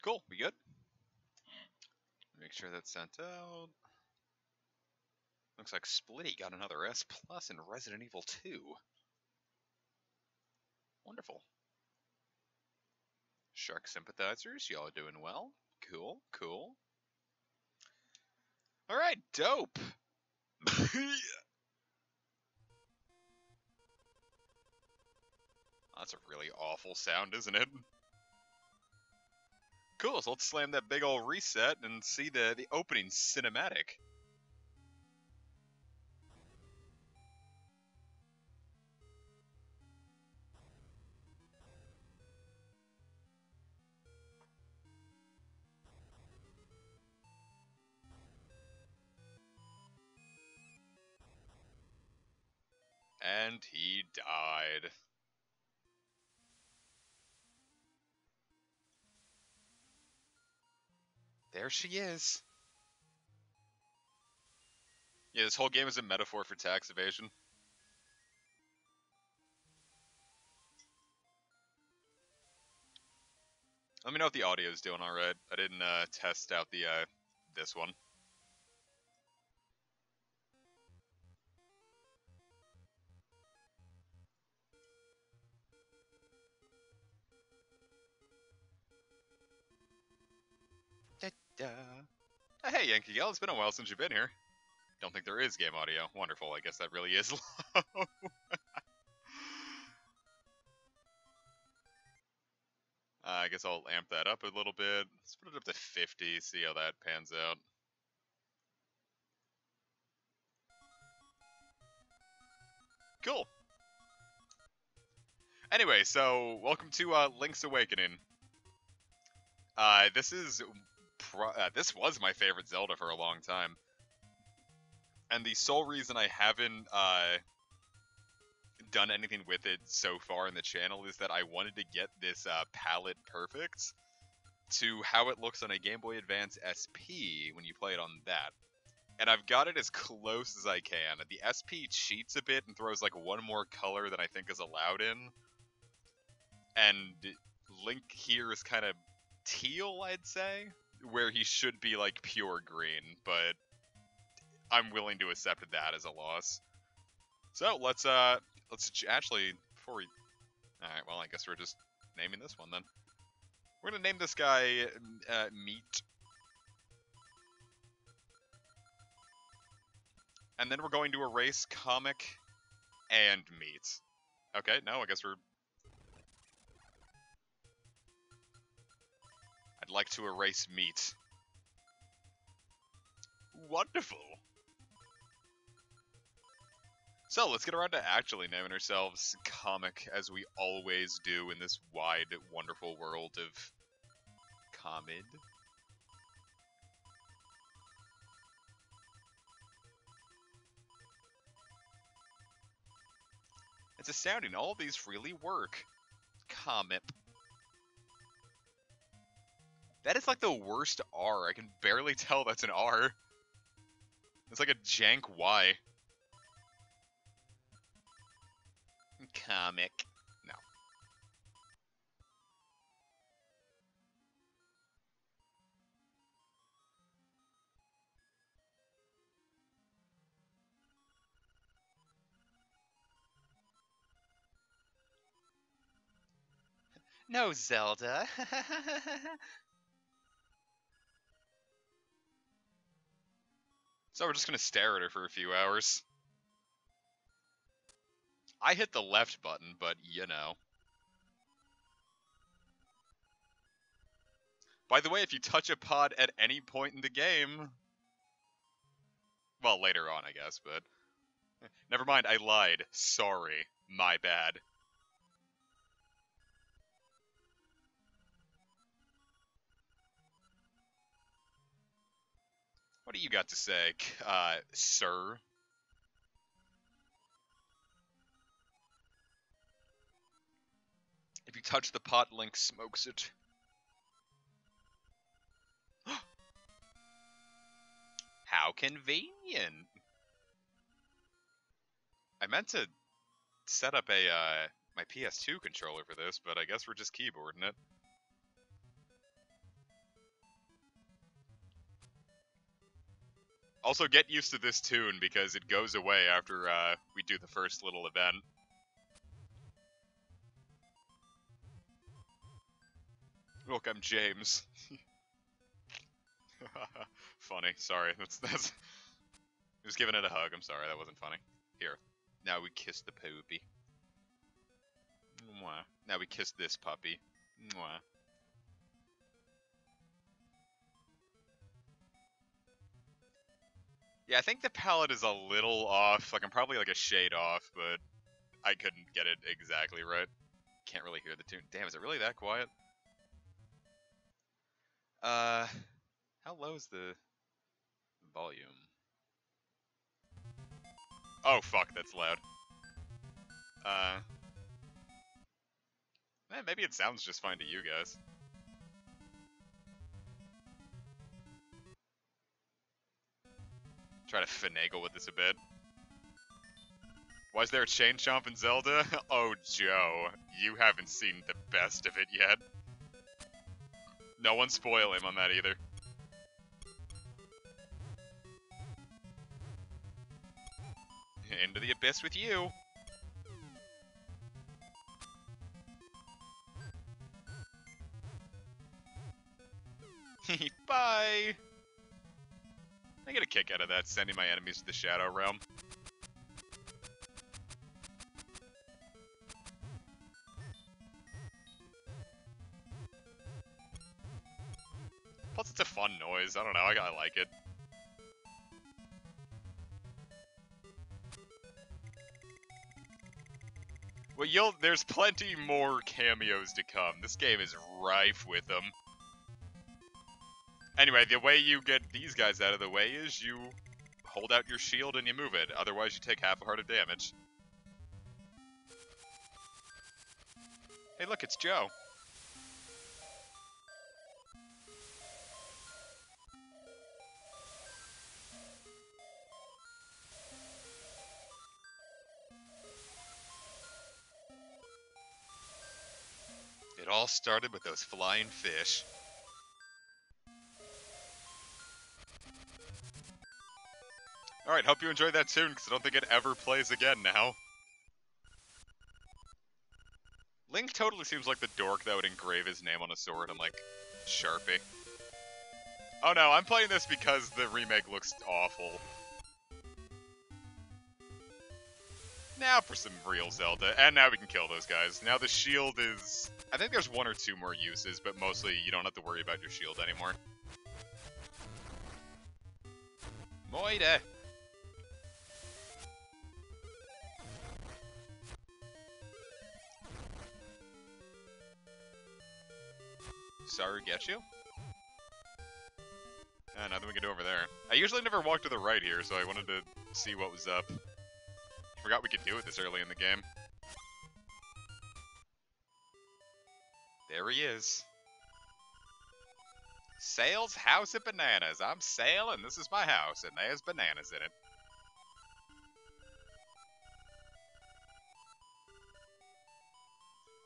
Cool, we good? Make sure that's sent out. Looks like Splitty got another S plus in Resident Evil 2. Wonderful. Shark sympathizers, y'all are doing well. Cool, cool. Alright, dope. That's a really awful sound, isn't it? Cool, so let's slam that big ol' reset and see the opening cinematic. And he died. There she is. Yeah, this whole game is a metaphor for tax evasion. Let me know if the audio is doing alright. I didn't test out the this one. Hey, Yankee Gal, it's been a while since you've been here. Don't think there is game audio. Wonderful, I guess that really is low. I guess I'll amp that up a little bit. Let's put it up to 50, see how that pans out. Cool. Anyway, so welcome to Link's Awakening. This was my favorite Zelda for a long time. And the sole reason I haven't done anything with it so far in the channel is that I wanted to get this palette perfect to how it looks on a Game Boy Advance SP when you play it on that. And I've got it as close as I can. The SP cheats a bit and throws like one more color than I think is allowed in. And Link here is kind of teal, I'd say, where he should be like pure green, but I'm willing to accept that as a loss. So let's actually, before we, alright, well I guess we're just naming this one then. We're gonna name this guy Meat. And then we're going to erase Comic and Meat. Okay, no, I guess we're... I'd like to erase Meat. Wonderful! So, let's get around to actually naming ourselves Comic, as we always do in this wide, wonderful world of Comid. It's astounding, all of these really work. Comip. That is like the worst R. I can barely tell that's an R. It's like a jank Y. Comic. No. No, Zelda. So we're just gonna stare at her for a few hours. I hit the left button, but you know. By the way, if you touch a pod at any point in the game... Well, later on, I guess, but... Never mind, I lied. Sorry. My bad. What do you got to say, sir? If you touch the pot, Link smokes it. How convenient. I meant to set up a my PS2 controller for this, but I guess we're just keyboarding it. Also, get used to this tune because it goes away after we do the first little event. Look, I'm James. Funny. Sorry. That's. I was giving it a hug. I'm sorry. That wasn't funny. Here. Now we kiss the poopy. Mwah. Now we kiss this puppy. Mwah. Yeah, I think the palette is a little off. Like, I'm probably like a shade off, but I couldn't get it exactly right. Can't really hear the tune. Damn, is it really that quiet? How low is the volume? Oh, fuck, that's loud. Maybe it sounds just fine to you guys. Try to finagle with this a bit. Why is there a chain chomp in Zelda? Oh, Joe, you haven't seen the best of it yet. No one spoil him on that either. Into the abyss with you. Bye! I get a kick out of that, sending my enemies to the Shadow Realm. Plus, it's a fun noise. I don't know, I like it. Well, there's plenty more cameos to come. This game is rife with them. Anyway, the way you get these guys out of the way is you hold out your shield and you move it. Otherwise, you take half a heart of damage. Hey, look, it's Joe. It all started with those flying fish. Alright, hope you enjoyed that tune, because I don't think it ever plays again now. Link totally seems like the dork that would engrave his name on a sword and, like, Sharpie. Oh no, I'm playing this because the remake looks awful. Now for some real Zelda, and now we can kill those guys. Now the shield is... I think there's one or two more uses, but mostly you don't have to worry about your shield anymore. Moide! Sorry, get you? Nothing we can do over there. I usually never walk to the right here, so I wanted to see what was up. Forgot we could do it this early in the game. There he is. Sail's House of Bananas. I'm Sail, and this is my house, and there's bananas in it.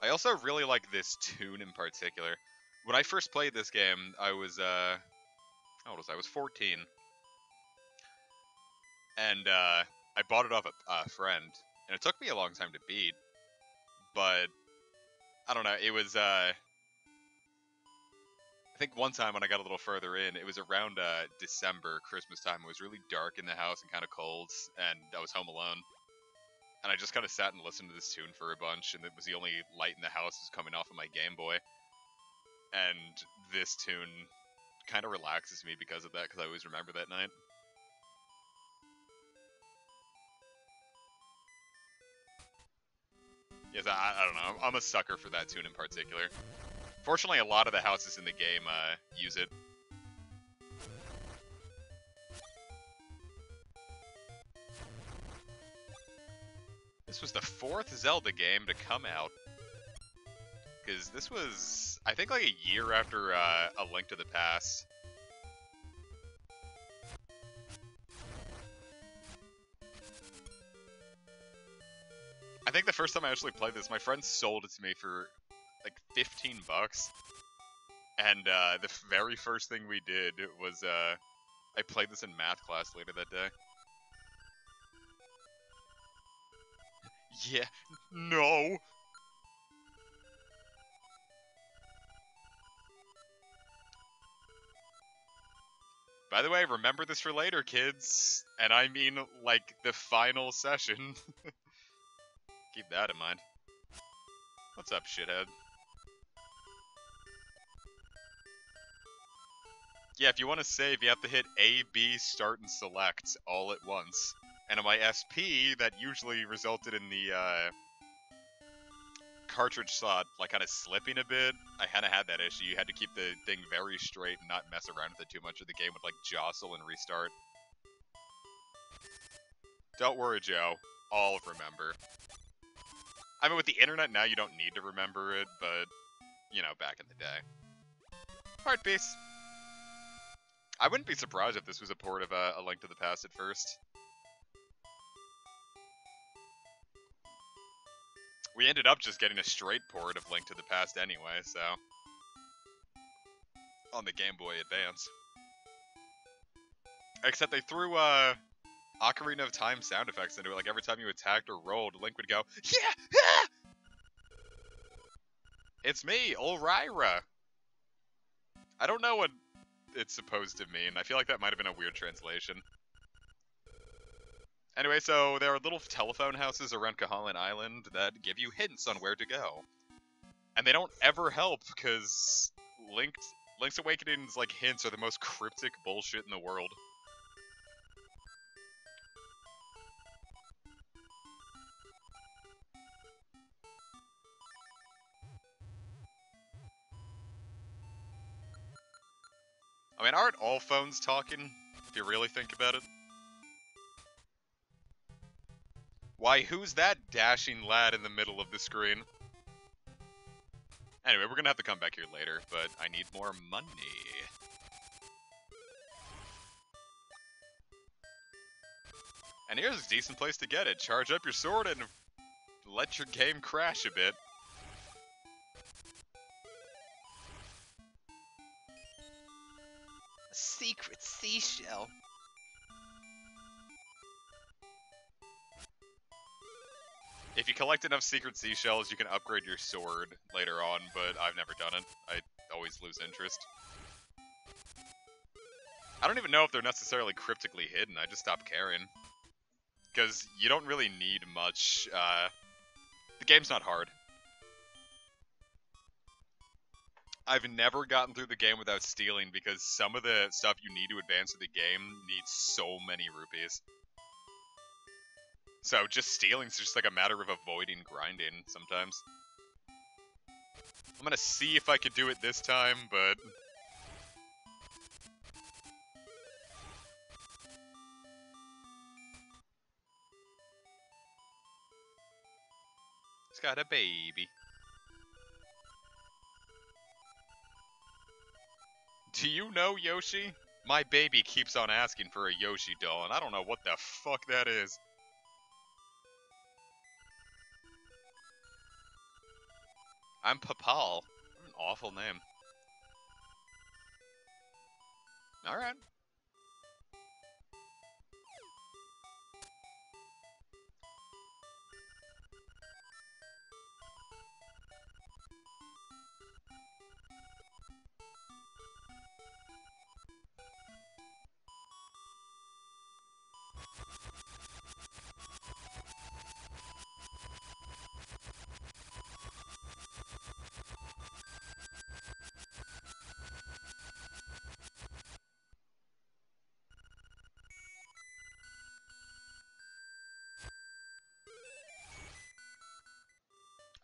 I also really like this tune in particular. When I first played this game, I was, how old was I? I was 14. And, I bought it off a friend, and it took me a long time to beat, but, I don't know, it was, I think one time when I got a little further in, it was around, December, Christmas time. It was really dark in the house and kind of cold, and I was home alone. And I just kind of sat and listened to this tune for a bunch, and it was the only light in the house was coming off of my Game Boy. And this tune kind of relaxes me because of that, because I always remember that night. Yes, I don't know. I'm a sucker for that tune in particular. Fortunately, a lot of the houses in the game use it. This was the 4th Zelda game to come out. Because this was, I think, like a year after A Link to the Past. think the first time I actually played this, my friend sold it to me for like 15 bucks. And the very first thing we did was I played this in math class later that day. Yeah, no. By the way, remember this for later, kids. And I mean, like, the final session. Keep that in mind. What's up, shithead? Yeah, if you want to save, you have to hit A, B, start, and select all at once. And on my SP, that usually resulted in the cartridge slot like kind of slipping a bit. I kind of had that issue. You had to keep the thing very straight and not mess around with it too much, or the game would like jostle and restart. Don't worry, Joe. I'll remember. I mean, with the internet now, you don't need to remember it, but, you know, back in the day. Heart piece. I wouldn't be surprised if this was a port of A Link to the Past at first. We ended up just getting a straight port of Link to the Past anyway, so... on the Game Boy Advance. Except they threw, Ocarina of Time sound effects into it. Like, every time you attacked or rolled, Link would go, yeah! Ah! It's me, Ulryra! I don't know what it's supposed to mean. I feel like that might have been a weird translation. Anyway, so there are little telephone houses around Koholint Island that give you hints on where to go. And they don't ever help, because Link's Awakening's, like, hints are the most cryptic bullshit in the world. I mean, aren't all phones talking, if you really think about it? Why, who's that dashing lad in the middle of the screen? Anyway, we're gonna have to come back here later, but I need more money. And here's a decent place to get it. Charge up your sword and let your game crash a bit. A secret seashell. If you collect enough secret seashells, you can upgrade your sword later on, but I've never done it. I always lose interest. I don't even know if they're necessarily cryptically hidden, I just stopped caring. Because you don't really need much, the game's not hard. I've never gotten through the game without stealing, because some of the stuff you need to advance in the game needs so many rupees. So just stealing's just like a matter of avoiding grinding sometimes. I'm gonna see if I could do it this time, but... It's got a baby. Do you know, Yoshi? My baby keeps on asking for a Yoshi doll, and I don't know what the fuck that is. I'm Papal. What an awful name. Alright.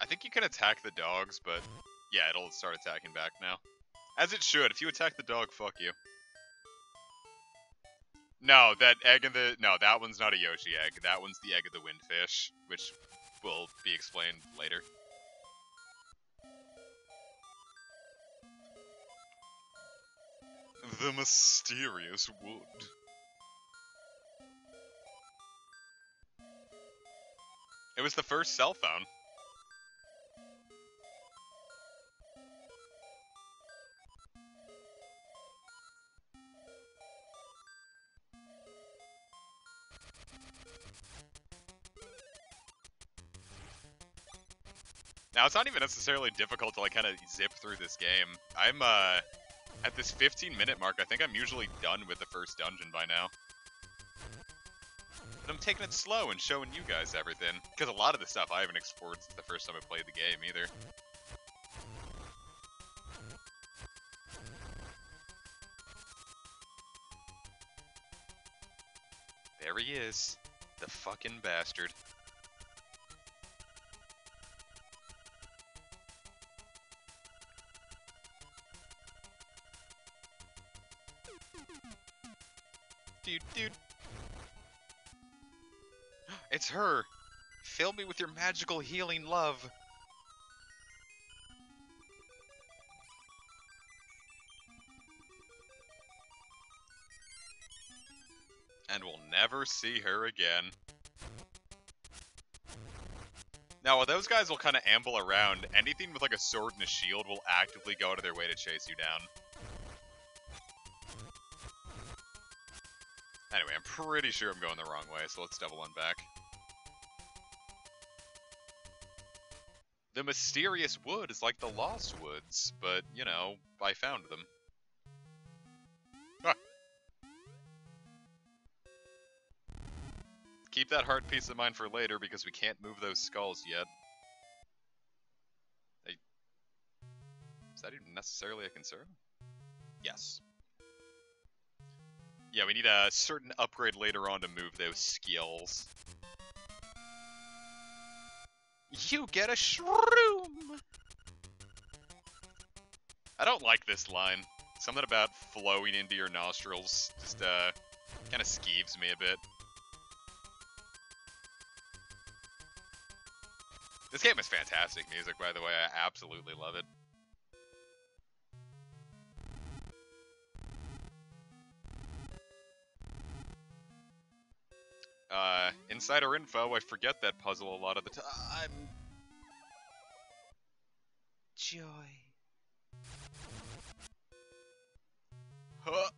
I think you can attack the dogs, but yeah, it'll start attacking back now. As it should. If you attack the dog, fuck you. No, that egg in the... No, that one's not a Yoshi egg. That one's the egg of the windfish, which will be explained later. The mysterious wood. It was the first cell phone. Now, it's not even necessarily difficult to, like, kind of zip through this game. I'm, at this 15-minute mark, I think I'm usually done with the first dungeon by now. But I'm taking it slow and showing you guys everything. Because a lot of the stuff I haven't explored since the first time I played the game, either. There he is. The fucking bastard. Dude. It's her! Fill me with your magical healing love! And we'll never see her again. Now, while those guys will kind of amble around, anything with like a sword and a shield will actively go out of their way to chase you down. Anyway, I'm pretty sure I'm going the wrong way, so let's double one back. The mysterious wood is like the lost woods, but, you know, I found them. Ah. Keep that heart peace of mind for later, because we can't move those skulls yet. Is that even necessarily a concern? Yes. Yeah, we need a certain upgrade later on to move those skills. You get a shroom! I don't like this line. Something about flowing into your nostrils just, kind of skeeves me a bit. This game is fantastic music, by the way. I absolutely love it. Insider info, I forget that puzzle a lot of the time. Joy. Huh.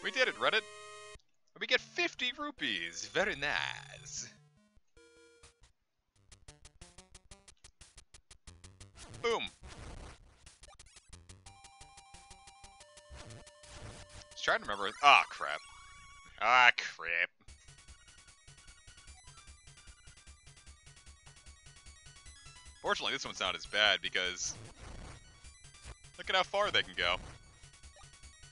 We did it, Reddit. We get 50 rupees. Very nice. Boom. Just trying to remember. Ah, crap. Ah, crap. Fortunately, this one's not as bad because look at how far they can go.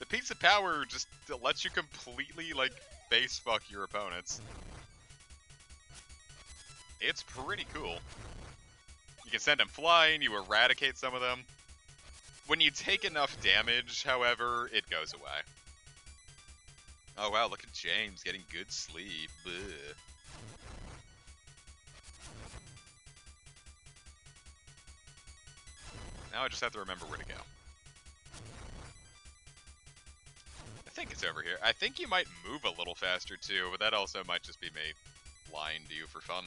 The piece of power just lets you completely, like, face fuck your opponents. It's pretty cool. You can send them flying, you eradicate some of them. When you take enough damage, however, it goes away. Oh wow, look at James getting good sleep. Bleh. Now I just have to remember where to go. I think it's over here. I think you might move a little faster too, but that also might just be me lying to you for fun.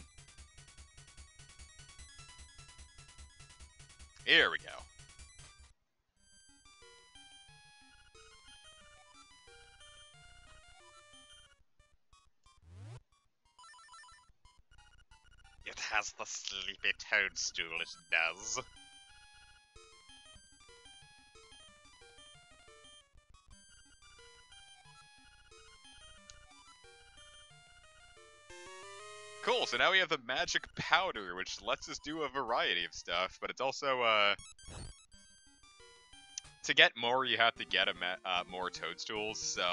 Here we go. It has the sleepy toadstool, it does. Cool, so now we have the magic powder, which lets us do a variety of stuff, but it's also, to get more, you have to get more toadstools, so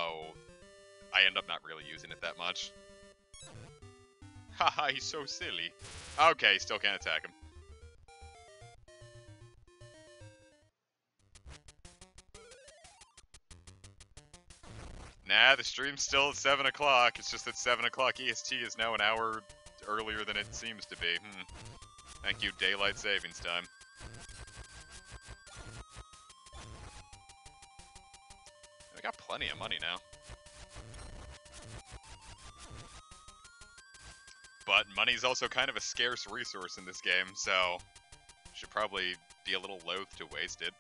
I end up not really using it that much. Haha, he's so silly. Okay, still can't attack him. Nah, the stream's still at 7 o'clock. It's just that 7 o'clock EST is now an hour earlier than it seems to be. Thank you, Daylight Savings Time. plenty of money now. But money's also kind of a scarce resource in this game, so should probably be a little loath to waste it.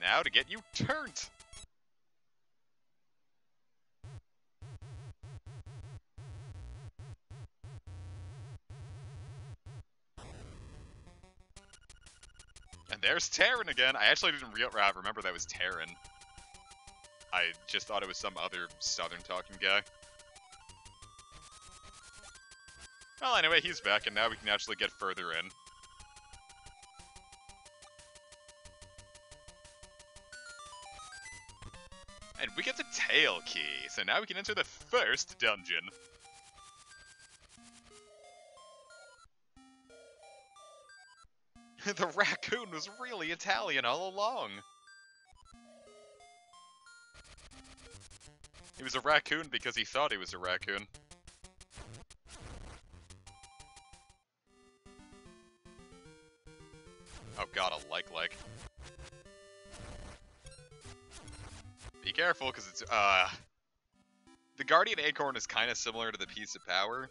Now to get you turned! And there's Terran again! I actually didn't remember that was Terran. I just thought it was some other southern-talking guy. Well, anyway, he's back, and now we can actually get further in. And we get the tail key, so now we can enter the first dungeon. The raccoon was really Italian all along. He was a raccoon because he thought he was a raccoon. Oh god, a like. Be careful, because it's, the Guardian Acorn is kind of similar to the Piece of Power.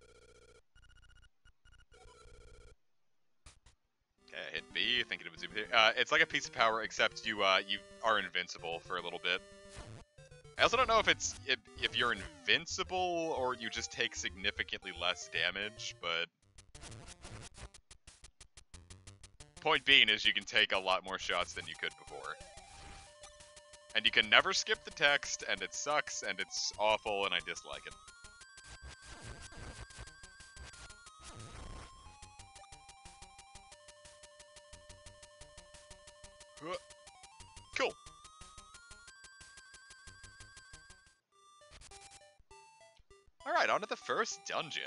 Okay, I hit B, thinking it was it's like a Piece of Power, except you are invincible for a little bit. I also don't know if you're invincible, or you just take significantly less damage, but... Point being is you can take a lot more shots than you could before. And you can never skip the text, and it sucks, and it's awful, and I dislike it. Cool. Alright, on to the first dungeon.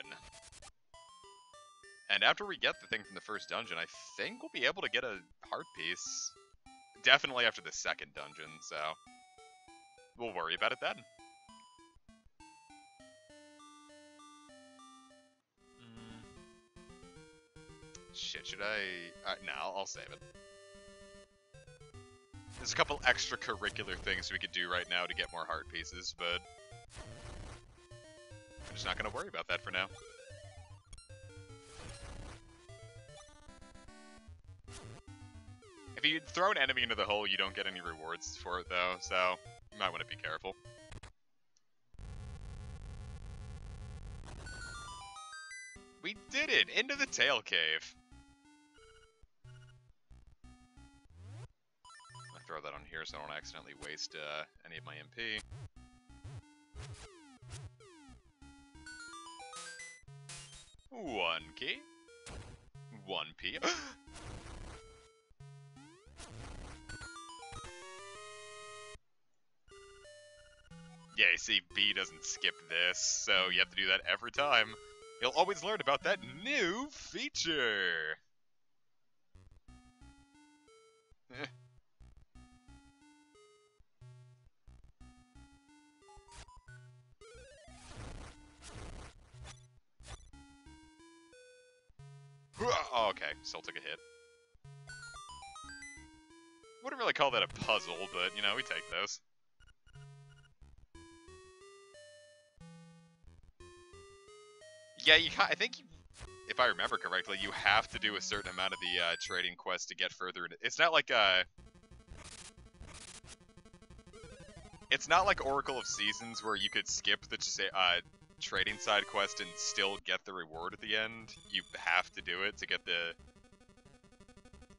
And after we get the thing from the first dungeon, I think we'll be able to get a heart piece. Definitely after the second dungeon, so we'll worry about it then. Shit, should I... no, I'll save it. There's a couple extracurricular things we could do right now to get more heart pieces, but I'm just not going to worry about that for now. If you throw an enemy into the hole, you don't get any rewards for it, though, so you might want to be careful. We did it! Into the tail cave! I'll throw that on here so I don't accidentally waste any of my MP. One key. 1p. Yeah, you see, B doesn't skip this, so you have to do that every time. You'll always learn about that new feature! Oh, okay, still took a hit. Wouldn't really call that a puzzle, but, you know, we take those. Yeah, I think, if I remember correctly, you have to do a certain amount of the trading quest to get further. It's not like it's not like Oracle of Seasons where you could skip the trading side quest and still get the reward at the end. You have to do it to get the.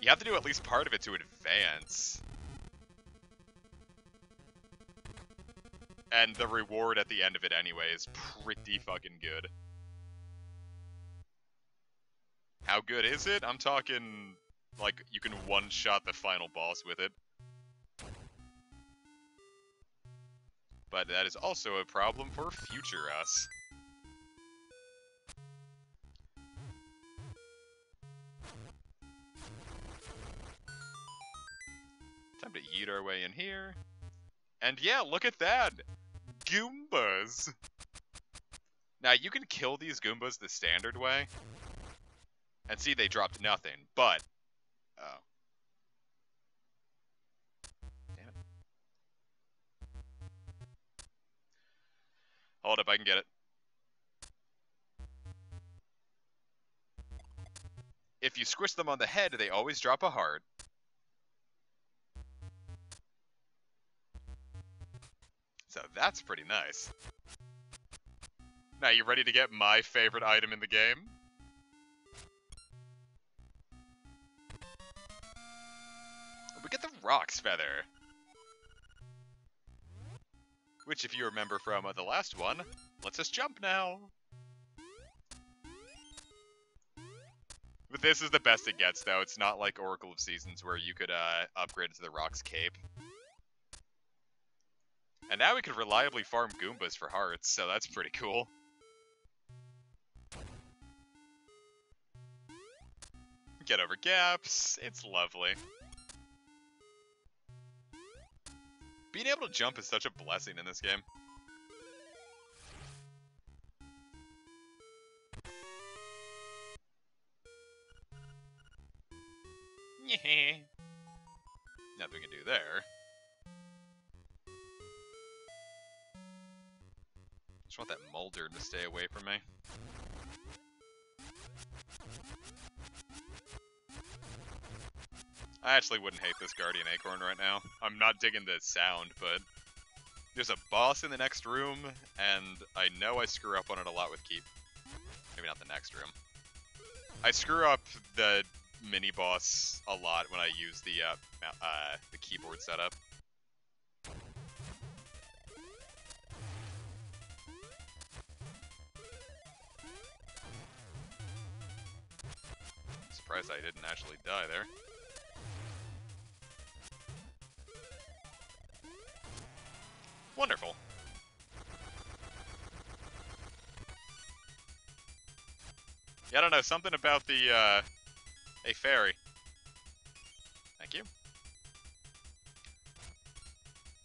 You have to do at least part of it to advance. And the reward at the end of it anyway is pretty fucking good. How good is it? I'm talking, like, you can one-shot the final boss with it. But that is also a problem for future us. Time to yeet our way in here. And yeah, look at that! Goombas! Now, you can kill these Goombas the standard way. And see, they dropped nothing, but... Oh. Hold up, I can get it. If you squish them on the head, they always drop a heart. So that's pretty nice. Now, you ready to get my favorite item in the game? We get the Roc's Feather. Which, if you remember from the last one, lets us jump now. But this is the best it gets, though. It's not like Oracle of Seasons, where you could upgrade it to the Roc's Cape. And now we can reliably farm Goombas for hearts, so that's pretty cool. Get over gaps. It's lovely. Being able to jump is such a blessing in this game. Nothing we can do there. Just want that Molder to stay away from me. I actually wouldn't hate this Guardian Acorn right now. I'm not digging the sound, but there's a boss in the next room, and I know I screw up on it a lot with Keep. Maybe not the next room. I screw up the mini-boss a lot when I use the keyboard setup. Surprised I didn't actually die there. Wonderful. Yeah, I don't know, something about the, a fairy. Thank you.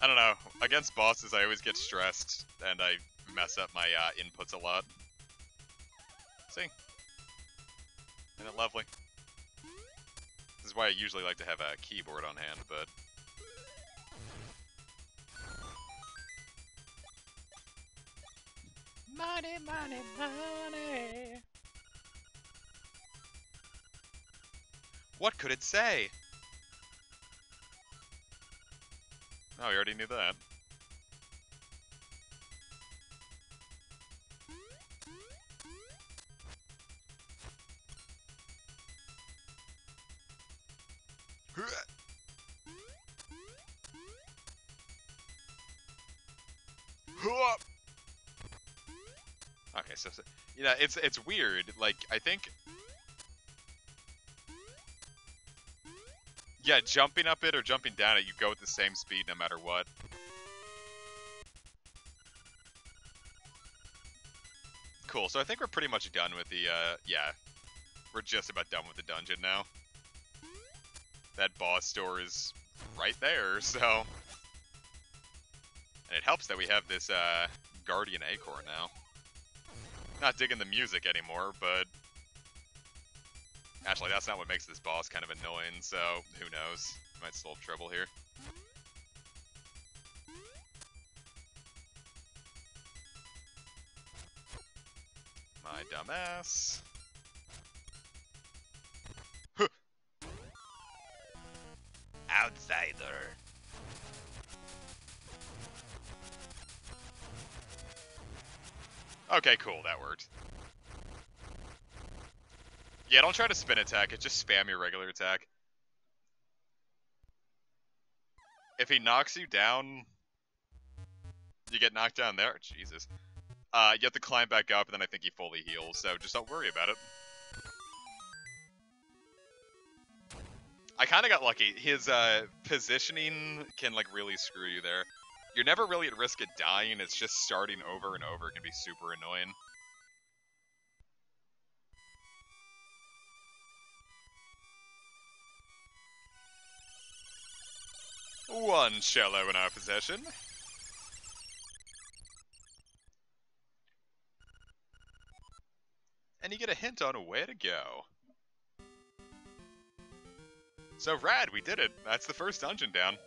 I don't know, against bosses I always get stressed, and I mess up my, inputs a lot. See? Isn't it lovely? This is why I usually like to have a keyboard on hand, but... Money, money, money. What could it say? Oh, we already knew that. Okay, so yeah, it's weird. Like, I think, yeah, jumping up it or jumping down it, you go at the same speed no matter what. Cool. So I think we're pretty much done with the yeah, we're just about done with the dungeon now. That boss door is right there, so, and it helps that we have this Guardian Acorn now. Not digging the music anymore, but actually that's not what makes this boss kind of annoying, so who knows? Might still have trouble here. My dumbass. Huh. Outsider. Okay, cool, that worked. Yeah, don't try to spin attack it, just spam your regular attack. If he knocks you down, you get knocked down there. Jesus. You have to climb back up, and then I think he fully heals, so just don't worry about it. I kind of got lucky. His positioning can, like, really screw you there. You're never really at risk of dying, it's just starting over and over can be super annoying. One cello in our possession. And you get a hint on where to go. So rad, we did it. That's the first dungeon down.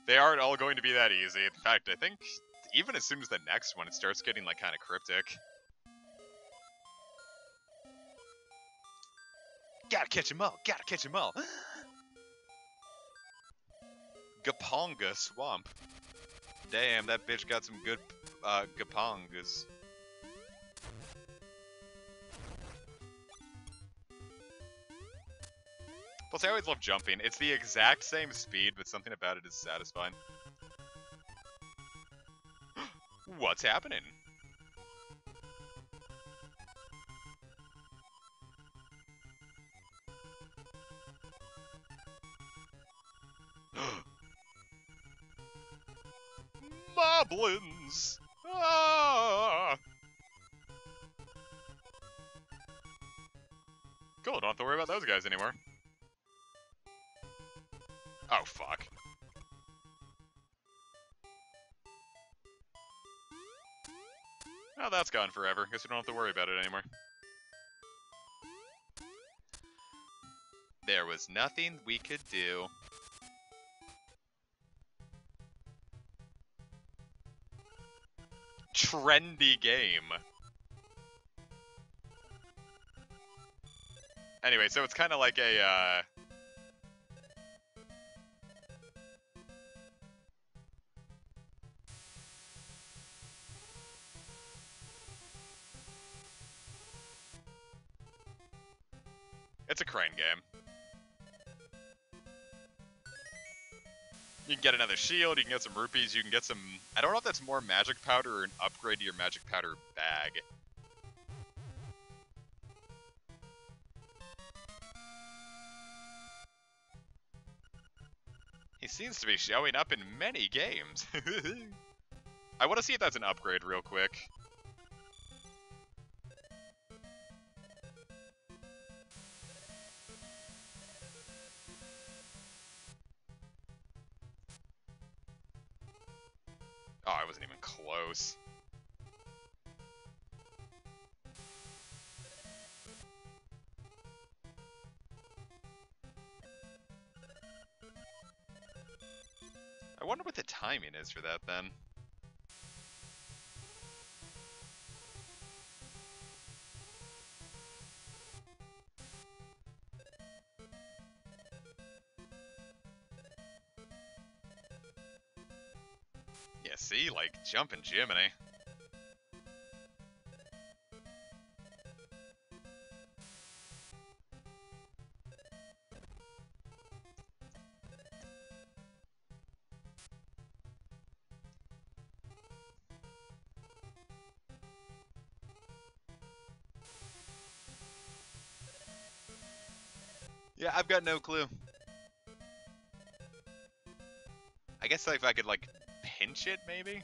They aren't all going to be that easy. In fact, I think even as soon as the next one, it starts getting, like, kind of cryptic. Gotta catch 'em all! Gotta catch 'em all! Gaponga Swamp. Damn, that bitch got some good, Gapongas. Plus, I always love jumping. It's the exact same speed, but something about it is satisfying. What's happening? Moblins! Ah! Cool, don't have to worry about those guys anymore. Oh, fuck. Oh, that's gone forever. Guess we don't have to worry about it anymore. There was nothing we could do. Trendy game. Anyway, so it's kind of like a, it's a crane game. You can get another shield, you can get some rupees, you can get some... I don't know if that's more magic powder or an upgrade to your magic powder bag. He seems to be showing up in many games. I want to see if that's an upgrade real quick. Oh, I wasn't even close. I wonder what the timing is for that, then. Yeah, see? Like, jumping Jiminy. Yeah, I've got no clue. I guess if I could, like, pinch it, maybe?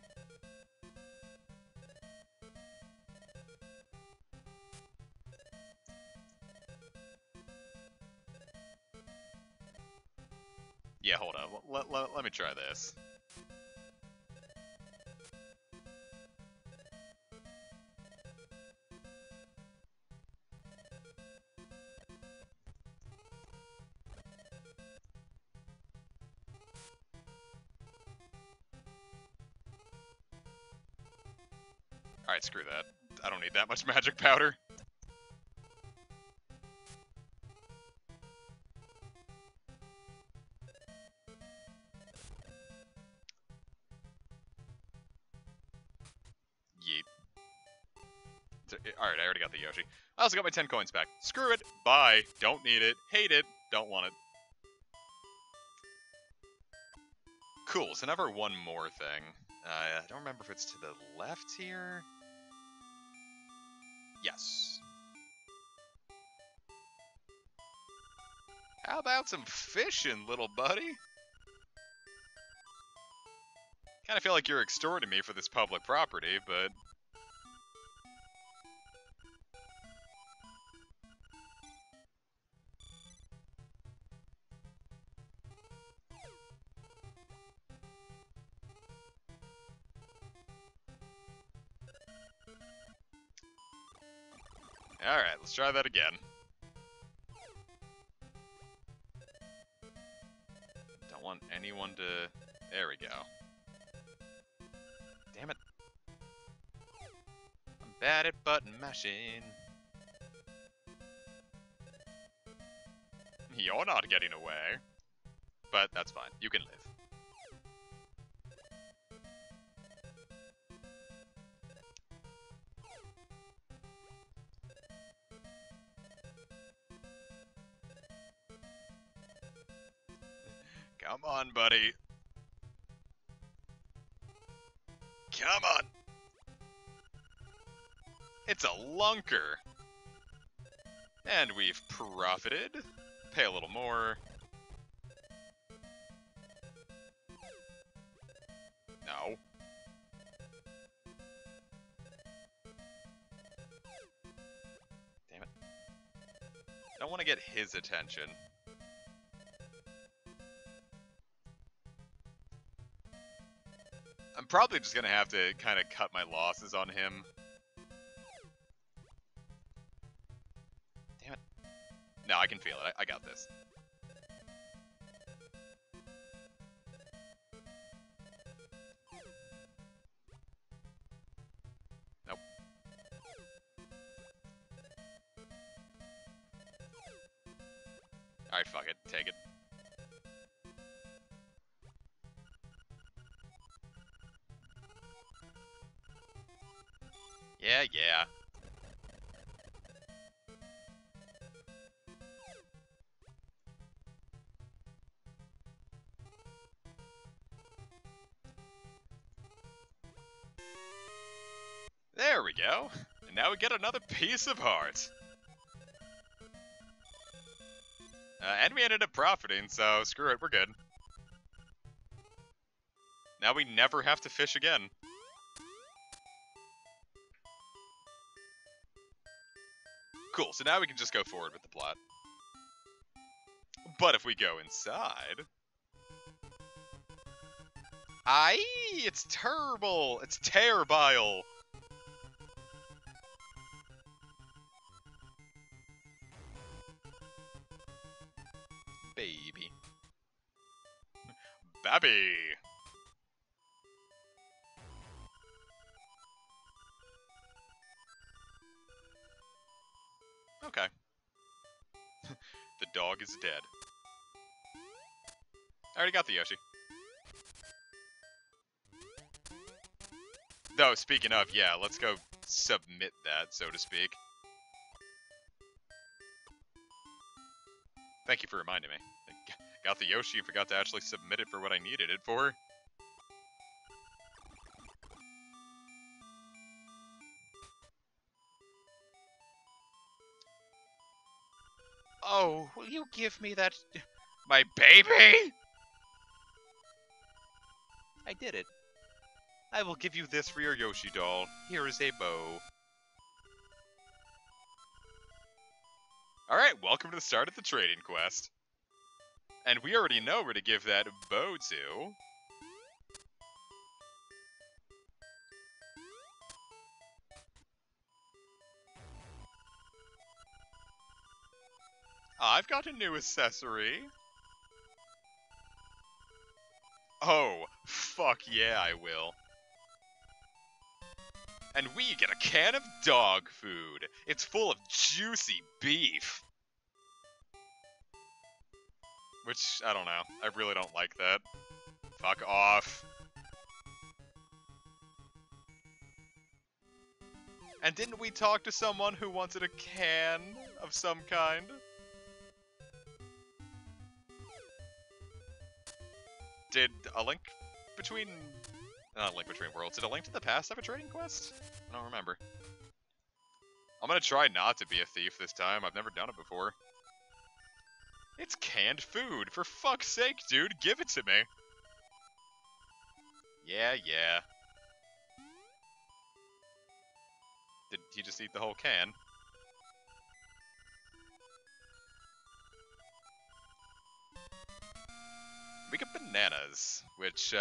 Yeah, hold on. Let me try this. Alright, screw that. I don't need that much magic powder. Yeet. Alright, I already got the Yoshi. I also got my 10 coins back. Screw it. Bye. Don't need it. Hate it. Don't want it. Cool, so now for one more thing. I don't remember if it's to the left here. Yes. How about some fishing, little buddy? Kinda feel like you're extorting me for this public property, but... Alright, let's try that again. Don't want anyone to There we go. Damn it. I'm bad at button mashing. You're not getting away. But that's fine. You can live. Come on, buddy. Come on. It's a lunker. And we've profited. Pay a little more. No. Damn it. I don't want to get his attention. I'm probably just going to have to kind of cut my losses on him. Damn it. No, I can feel it. I got this. Nope. Alright, fuck it. Take it. Yeah, yeah. There we go. And now we get another piece of heart. And we ended up profiting, so screw it, we're good. Now we never have to fish again. Cool, so now we can just go forward with the plot. But if we go inside... Aye! It's terrible! It's terrible! Baby. Babby! Okay. The dog is dead. I already got the Yoshi. Though, speaking of, yeah, let's go submit that, so to speak. Thank you for reminding me. I got the Yoshi, forgot to actually submit it for what I needed it for. Oh, will you give me that... my baby? I did it. I will give you this for your Yoshi doll. Here is a bow. Alright, welcome to the start of the trading quest. And we already know where to give that bow to. I've got a new accessory. Oh, fuck yeah, I will. And we get a can of dog food. It's full of juicy beef. Which, I don't know. I really don't like that. Fuck off. And didn't we talk to someone who wanted a can of some kind? Did a link between... Not a link between worlds. Did a Link to the Past have a trading quest? I don't remember. I'm gonna try not to be a thief this time. I've never done it before. It's canned food. For fuck's sake, dude. Give it to me. Yeah, yeah. Did he just eat the whole can? We get bananas, which,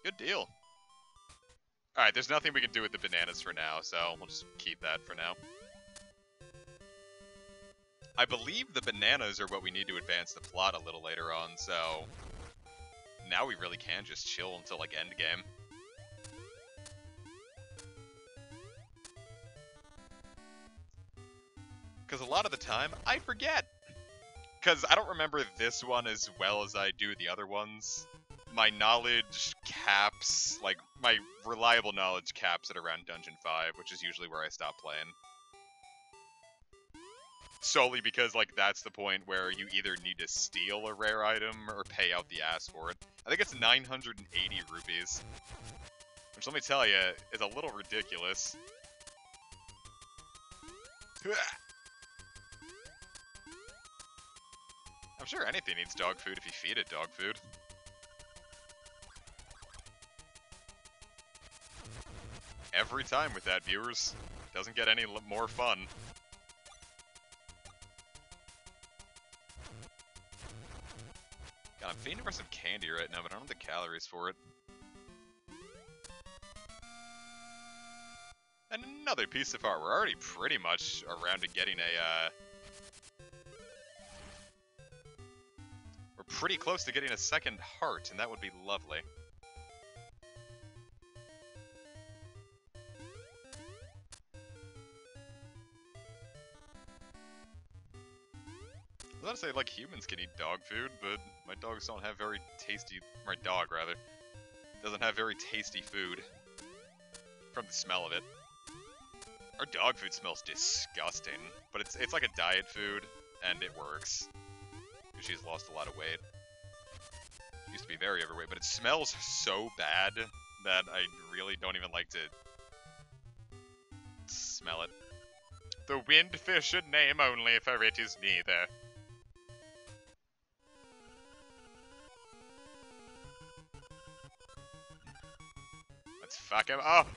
good deal. Alright, there's nothing we can do with the bananas for now, so we'll just keep that for now. I believe the bananas are what we need to advance the plot a little later on, so... now we really can just chill until, like, endgame. Because a lot of the time, I forget. Because I don't remember this one as well as I do the other ones. My knowledge caps, like, my reliable knowledge caps at around Dungeon 5, which is usually where I stop playing. Solely because, like, that's the point where you either need to steal a rare item or pay out the ass for it. I think it's 980 rupees. Which, let me tell you, is a little ridiculous. I'm sure anything needs dog food if you feed it dog food. Every time with that, viewers. Doesn't get any more fun. God, I'm fiending for some candy right now, but I don't have the calories for it. And another piece of art. We're already pretty much around to getting a, We're pretty close to getting a second heart, and that would be lovely. I was about to say, like, humans can eat dog food, but my dogs don't have very tasty... My dog, rather, doesn't have very tasty food. From the smell of it. Our dog food smells disgusting, but it's like a diet food, and it works. Because she's lost a lot of weight. Used to be very overweight, but it smells so bad that I really don't even like to smell it. The windfish in name only, for it is neither. Let's fuck him up.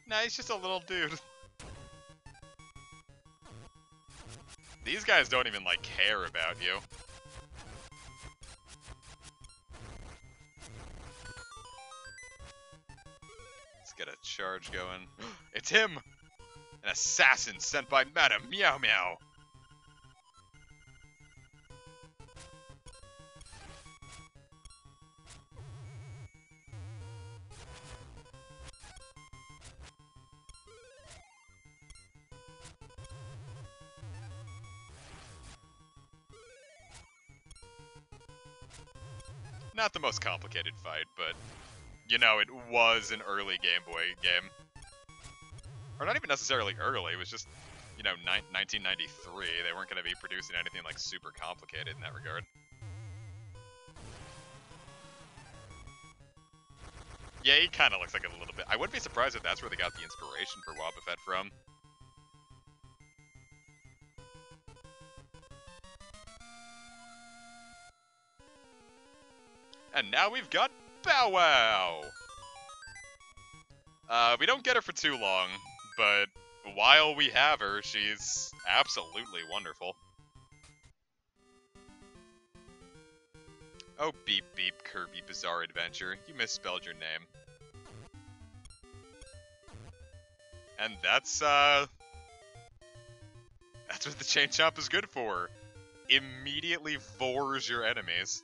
Nah, he's just a little dude. These guys don't even, like, care about you. Let's get a charge going. It's him! An assassin sent by Madame Meow Meow! Not the most complicated fight, but, you know, it was an early Game Boy game. Or not even necessarily early, it was just, you know, 1993. They weren't going to be producing anything, like, super complicated in that regard. Yeah, he kind of looks like a little bit. I wouldn't be surprised if that's where they got the inspiration for Wobbuffet from. And now we've got Bow Wow! We don't get her for too long, but while we have her, she's absolutely wonderful. Oh, beep beep, Kirby Bizarre Adventure. You misspelled your name. And that's what the Chain Chomp is good for. Immediately vores your enemies.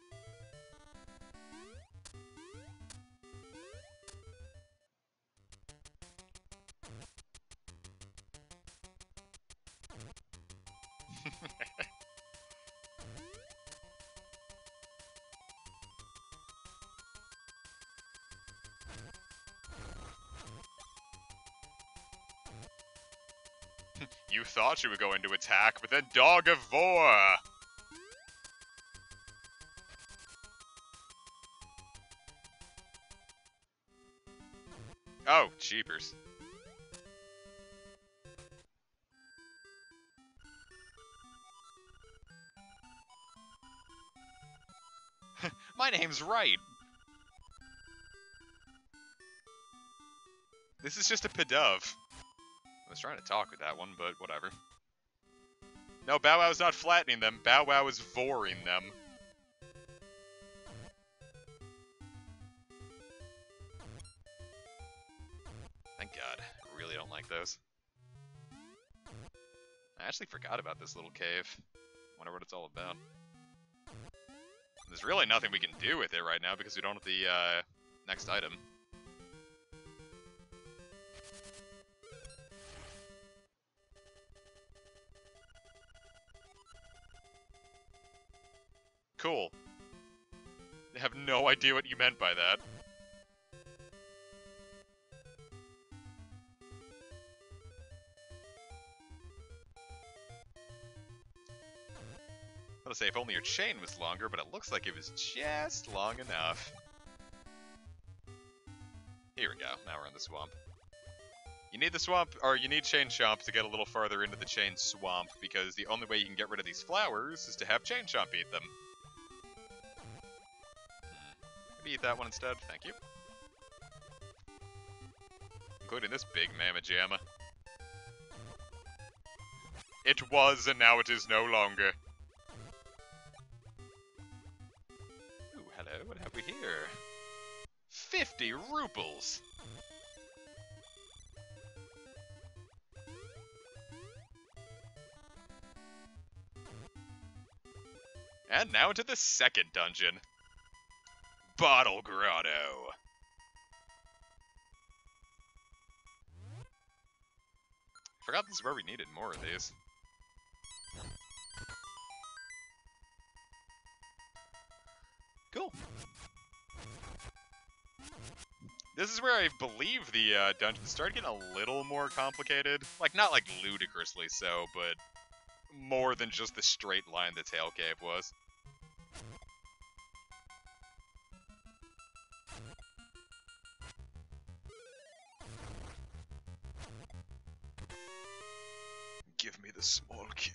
You thought you were going to attack, but then Dog of War! Oh, cheapers. My name's right. This is just a Pidove. I was trying to talk with that one, but whatever. No, Bow Wow's not flattening them. Bow Wow is voring them. Thank God. I really don't like those. actually forgot about this little cave. Wonder what it's all about. There's really nothing we can do with it right now because we don't have the next item. Cool. I have no idea what you meant by that. I was gonna say, if only your chain was longer, but it looks like it was just long enough. Here we go, now we're in the swamp. You need the swamp, or you need Chain Chomp to get a little farther into the Chain Swamp, because the only way you can get rid of these flowers is to have Chain Chomp eat them. Maybe eat that one instead, thank you. Including this big Mamma Jamma. It was, and now it is no longer. Ooh, hello, what have we here? 50 rubles! And now into the second dungeon. Bottle Grotto. Forgot this is where we needed more of these. Cool. This is where I believe the dungeons started getting a little more complicated. Like, not like ludicrously so, but more than just the straight line the Tail Cave was. Give me the small key.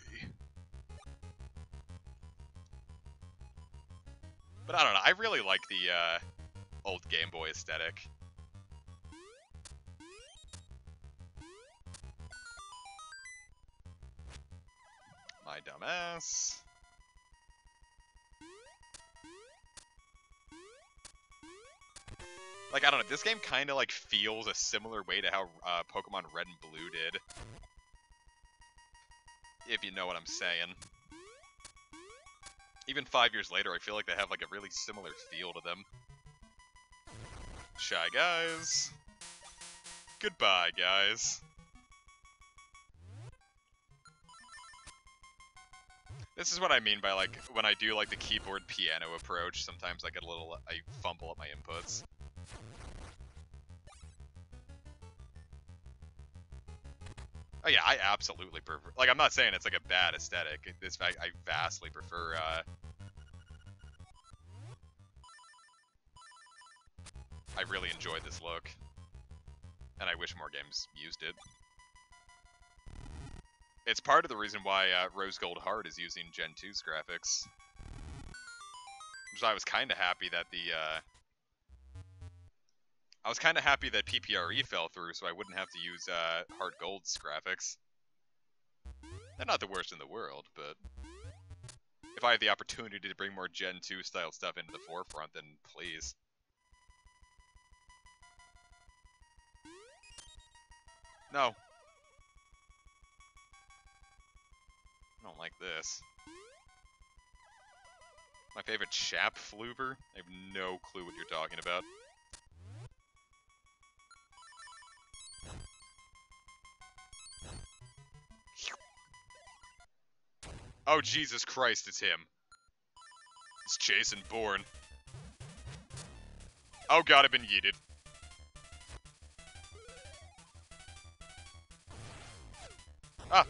But I don't know, I really like the old Game Boy aesthetic. My dumbass. Like, I don't know, this game kind of like feels a similar way to how Pokemon Red and Blue did. If you know what I'm saying. Even 5 years later, I feel like they have like a really similar feel to them. Shy Guys. Goodbye, guys. This is what I mean by like, when I do like the keyboard piano approach, sometimes I get a little, I fumble at my inputs. Oh yeah, I absolutely prefer, like, I'm not saying it's like a bad aesthetic, this, I vastly prefer, I really enjoyed this look, and I wish more games used it. It's part of the reason why Rose Gold Heart is using Gen 2's graphics. So I was kind of happy that I was kind of happy that PPRE fell through, so I wouldn't have to use Heart Gold's graphics. They're not the worst in the world, but if I had the opportunity to bring more Gen 2 style stuff into the forefront, then please. No. I don't like this. My favorite chap Fluver? I have no clue what you're talking about. Oh, Jesus Christ, it's him. It's Jason Bourne. Oh god, I've been yeeted. Ah!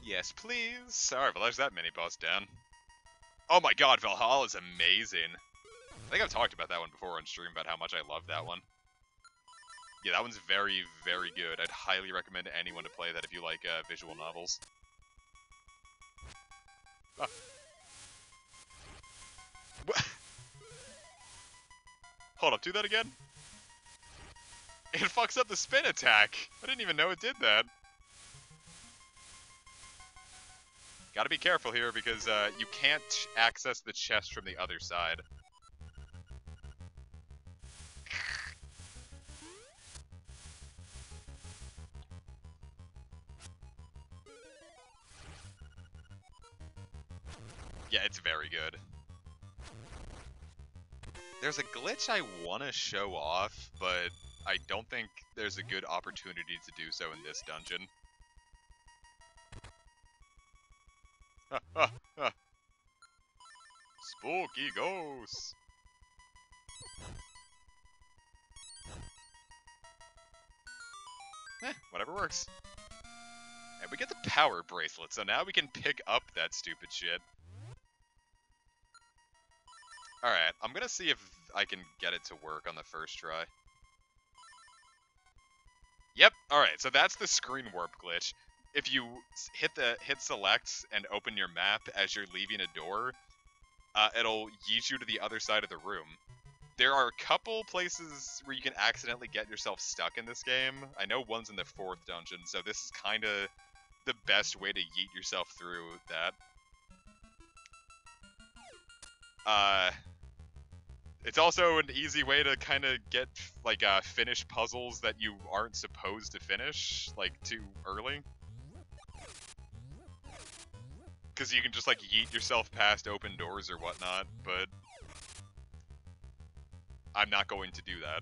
Yes, please. Alright, well, there's that mini-boss down. Oh my god, Valhalla is amazing. I think I've talked about that one before on stream, about how much I love that one. Yeah, that one's very, very good. I'd highly recommend anyone to play that if you like visual novels. Ah. Hold up, do that again? It fucks up the spin attack! I didn't even know it did that. Gotta be careful here because you can't access the chest from the other side. Yeah, it's very good. There's a glitch I want to show off, but I don't think there's a good opportunity to do so in this dungeon. Spooky ghosts! Whatever works. And we get the power bracelet, so now we can pick up that stupid shit. Alright, I'm gonna see if I can get it to work on the first try. Yep, alright, so that's the screen warp glitch. If you hit select and open your map as you're leaving a door, it'll yeet you to the other side of the room. There are a couple places where you can accidentally get yourself stuck in this game. I know one's in the 4th dungeon, so this is kind of the best way to yeet yourself through that. It's also an easy way to kind of get, like, finish puzzles that you aren't supposed to finish, like, too early. Because you can just, like, yeet yourself past open doors or whatnot, but I'm not going to do that.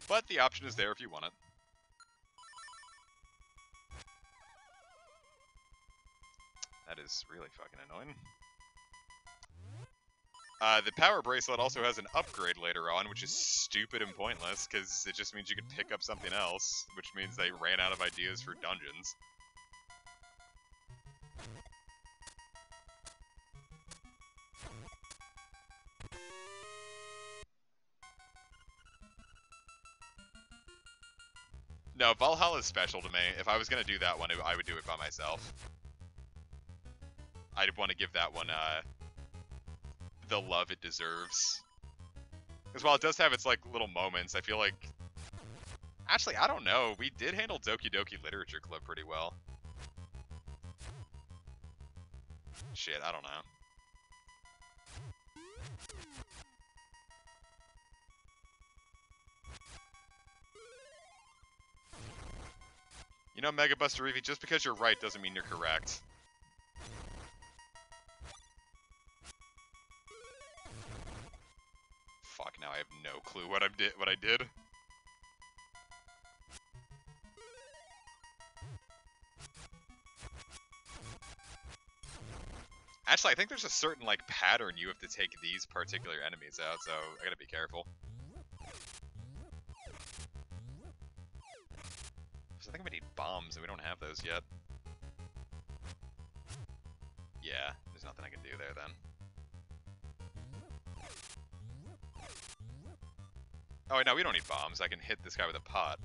But the option is there if you want it. That is really fucking annoying. The power bracelet also has an upgrade later on, which is stupid and pointless, because it just means you can pick up something else, which means they ran out of ideas for dungeons. No, Valhalla is special to me. If I was going to do that one, I would do it by myself. I'd want to give that one the love it deserves. Because while it does have its like little moments, I feel like... Actually, I don't know. We did handle Doki Doki Literature Club pretty well. Shit, I don't know. You know, Mega Buster Eevee, just because you're right doesn't mean you're correct. Fuck, now I have no clue what I did. Actually, I think there's a certain, like, pattern you have to take these particular enemies out, so I gotta be careful. I think we need bombs, and we don't have those yet. Yeah, there's nothing I can do there, then. Oh, wait, no, we don't need bombs. I can hit this guy with a pot.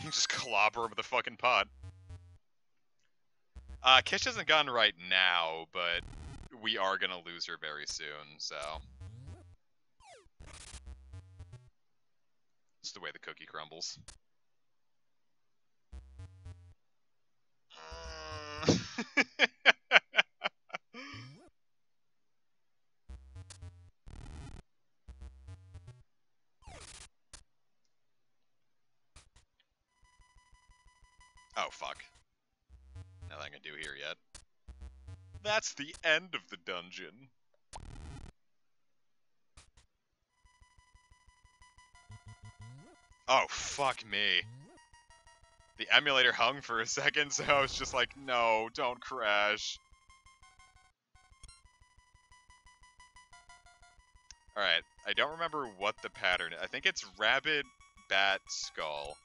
You just clobber him with a fucking pot. Kish hasn't gone right now, but we are gonna lose her very soon, so... It's the way the cookie crumbles. Oh, fuck. Nothing I can do here yet. That's the end of the dungeon. Oh, fuck me. The emulator hung for a second, so I was just like, no, don't crash. Alright, I don't remember what the pattern is. I think it's rabbit, bat, skull.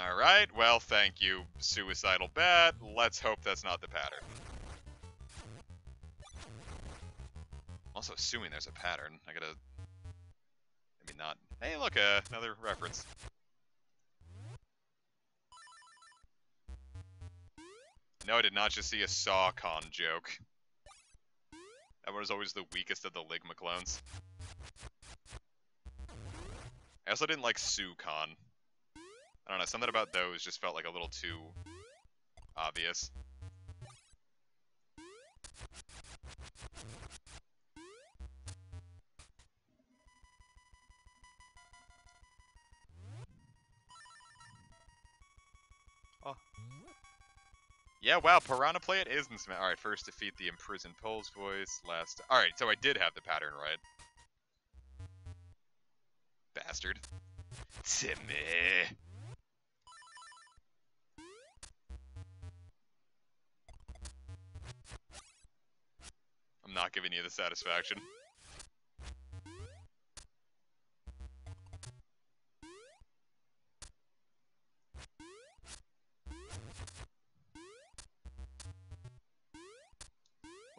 Alright, well, thank you, suicidal bat. Let's hope that's not the pattern. Also assuming there's a pattern. I gotta... maybe not. Hey, look, another reference. No, I did not just see a Saw-Con joke. That one was always the weakest of the Ligma clones. I also didn't like Sue-Con. I don't know, something about those just felt like a little too obvious. Oh. Yeah, wow, Piranha Plant is in Smash. Alright, first defeat the imprisoned Pole's voice, last... Alright, so I did have the pattern right. Bastard. Timmy. I'm not giving you the satisfaction.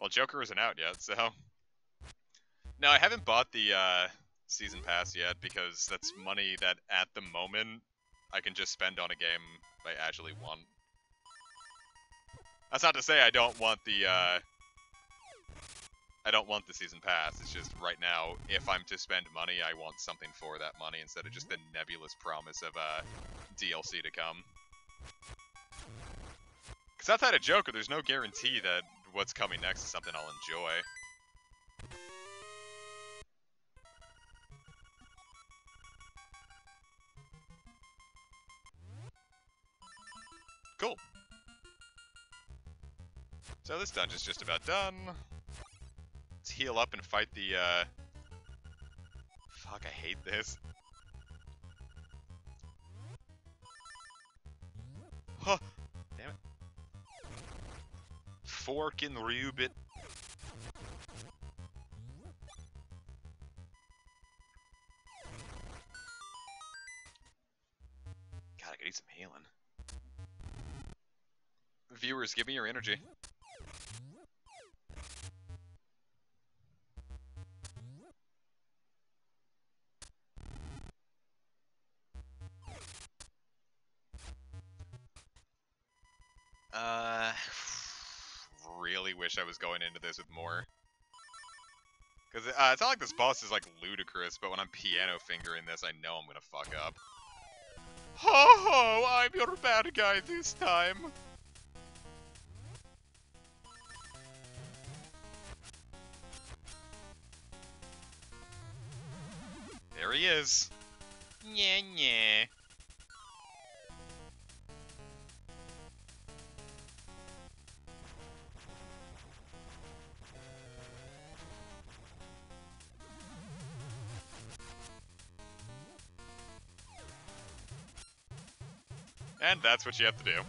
Well, Joker isn't out yet, so... No, I haven't bought the, Season Pass yet, because that's money that, at the moment, I can just spend on a game I actually want. That's not to say I don't want the, I don't want the Season Pass, it's just, right now, if I'm to spend money, I want something for that money, instead of just the nebulous promise of, DLC to come. Because outside of Joker, there's no guarantee that what's coming next is something I'll enjoy. Cool. So this dungeon's just about done. Let's heal up and fight the, Fuck, I hate this. Huh. Damn it. Forkin' Ryubit. God, I could use some healing. Viewers, give me your energy. Really wish I was going into this with more. Because it's not like this boss is like ludicrous, but when I'm piano fingering this, I know I'm gonna fuck up. Ho ho! I'm your bad guy this time! There he is. Nya nya. And that's what you have to do.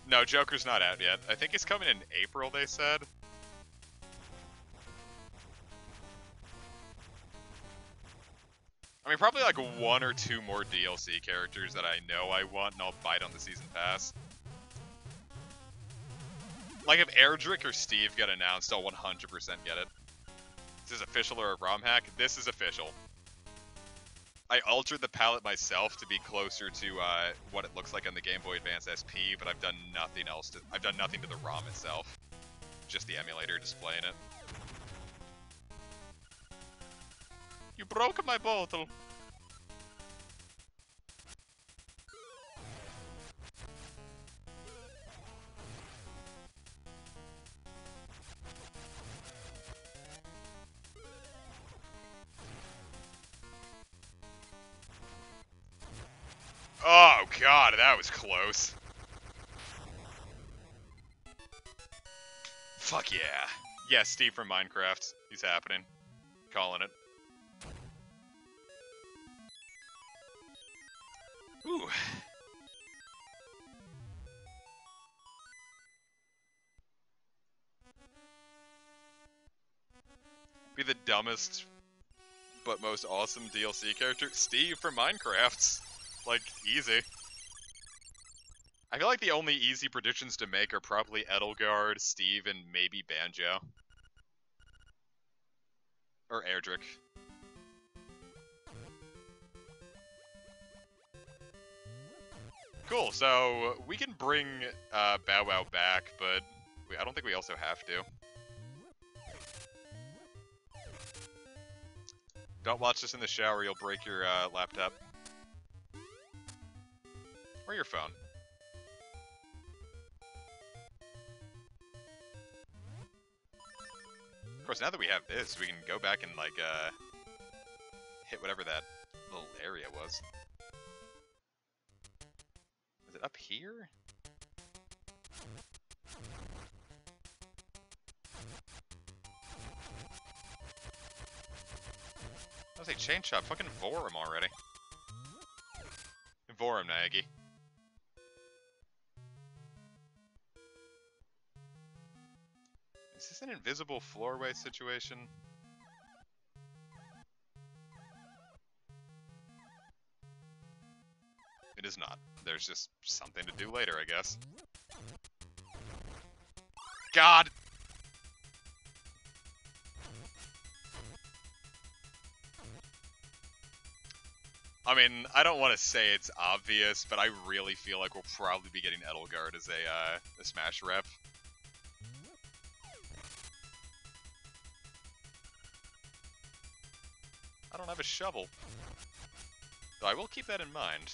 No, Joker's not out yet. I think he's coming in April, they said. I mean, probably like one or two more DLC characters that I know I want, and I'll bite on the Season Pass. Like, if Erdrick or Steve get announced, I'll 100% get it. Is this official or a ROM hack? This is official. I altered the palette myself to be closer to what it looks like on the Game Boy Advance SP, but I've done nothing else to... I've done nothing to the ROM itself. Just the emulator displaying it. You broke my bottle! Oh god, that was close. Fuck yeah. Yeah, Steve from Minecraft. He's happening. Calling it. Ooh. Be the dumbest but most awesome DLC character? Steve from Minecraft. Like, easy. I feel like the only easy predictions to make are probably Edelgard, Steve, and maybe Banjo. Or Erdrick. Cool, so we can bring Bow Wow back, but I don't think we also have to. Don't watch this in the shower, you'll break your laptop. Or your phone. Of course, now that we have this, we can go back and, like, hit whatever that little area was. Is it up here? I was like, Chain Shot, fucking vor him already. Vor him, Nagy. Is this an invisible floorway situation? It is not. There's just something to do later, I guess. God! I mean, I don't want to say it's obvious, but I really feel like we'll probably be getting Edelgard as a Smash rep. I don't have a shovel. Though I will keep that in mind.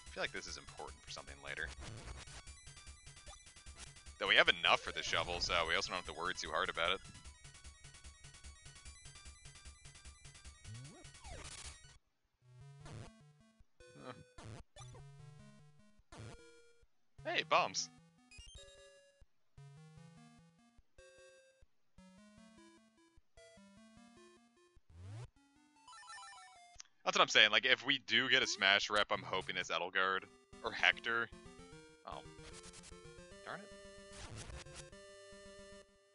I feel like this is important for something later. Though we have enough for the shovel, so we also don't have to worry too hard about it. Hey, bombs. That's what I'm saying, like, if we do get a Smash rep, I'm hoping it's Edelgard. Or Hector. Oh. Darn it.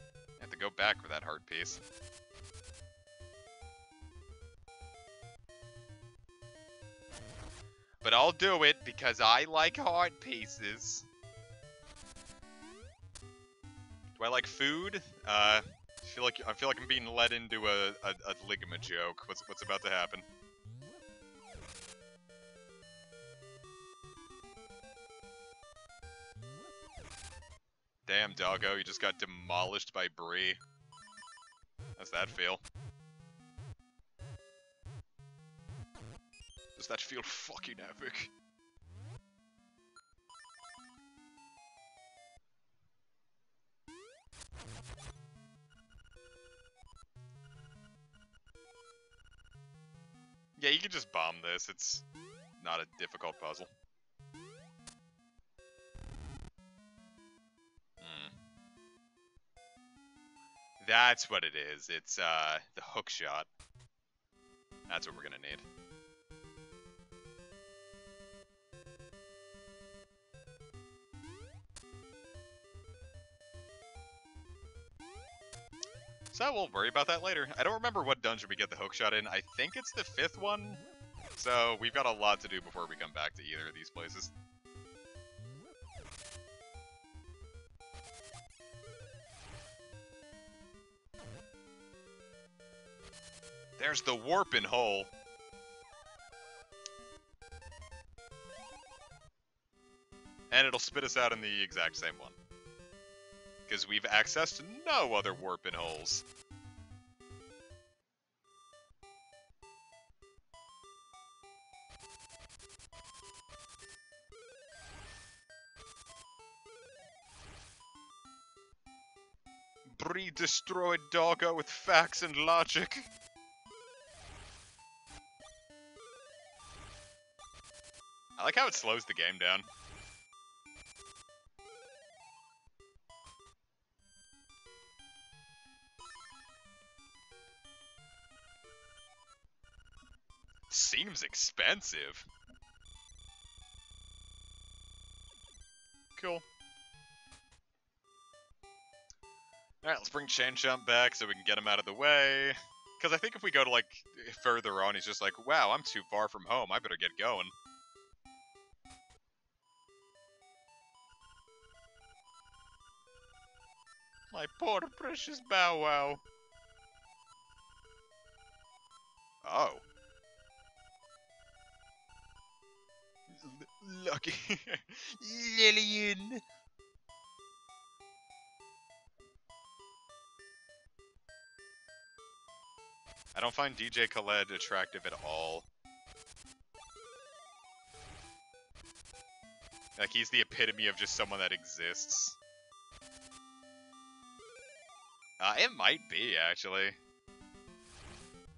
I have to go back for that heart piece. But I'll do it because I like heart pieces. Do I like food? I feel like I'm being led into a ligament joke. What's about to happen? Damn, doggo, you just got demolished by Bree. How's that feel? Does that feel fucking epic? Yeah, you can just bomb this. It's not a difficult puzzle. That's what it is. It's the hook shot. That's what we're gonna need. So we'll worry about that later. I don't remember what dungeon we get the hook shot in. I think it's the 5th one. So we've got a lot to do before we come back to either of these places. There's the warping hole. And it'll spit us out in the exact same one. Because we've accessed no other warping holes. Bree destroyed Doggo with facts and logic. I like how it slows the game down. Seems expensive. Cool. Alright, let's bring Chain Chomp back so we can get him out of the way. Because I think if we go to, like, further on, he's just like, wow, I'm too far from home, I better get going. My poor precious Bow Wow. Oh. Lucky. Lillian. I don't find DJ Khaled attractive at all. Like, he's the epitome of just someone that exists. It might be, actually.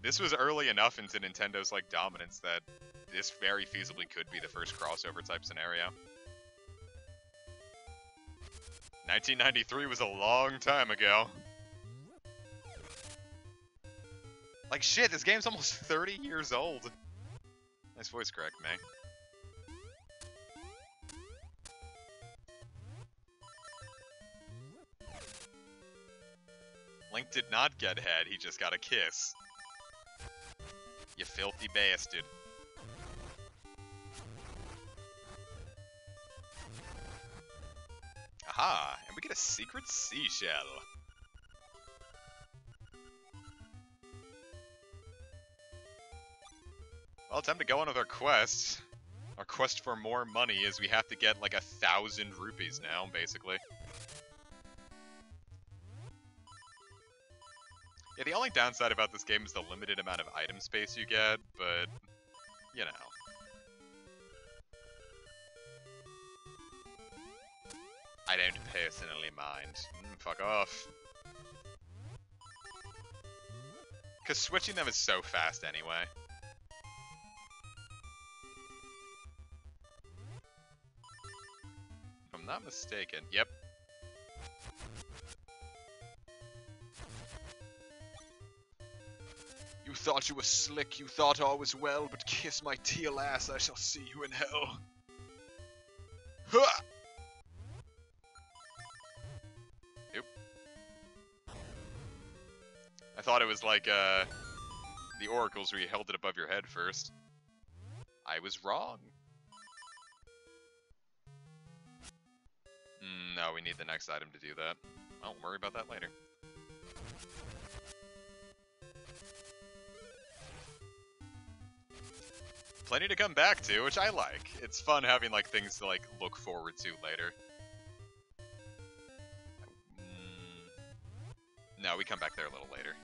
This was early enough into Nintendo's, like, dominance that this very feasibly could be the first crossover type scenario. 1993 was a long time ago. Like, shit, this game's almost 30 years old. Nice voice crack, man. Link did not get head, he just got a kiss. You filthy bastard. Aha, and we get a secret seashell. Well, time to go on with our quest. Our quest for more money is we have to get like 1,000 rupees now, basically. Yeah, the only downside about this game is the limited amount of item space you get, but, you know. I don't personally mind. Fuck off. Because switching them is so fast anyway. If I'm not mistaken, yep. You thought you were slick, you thought all was well, but kiss my teal ass, I shall see you in hell. Huh! Nope. I thought it was like, the oracles where you held it above your head first. I was wrong. No, we need the next item to do that. I'll worry about that later. Plenty to come back to, which I like. It's fun having like things to like look forward to later. No, we come back there a little later.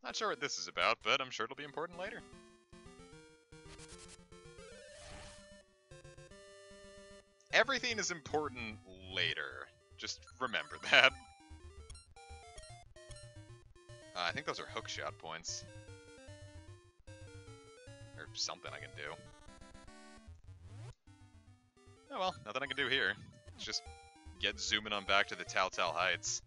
Not sure what this is about, but I'm sure it'll be important later. Everything is important later. Just remember that. I think those are hookshot points. Or something I can do. Oh well, nothing I can do here. Let's just get zooming on back to the Tal Heights.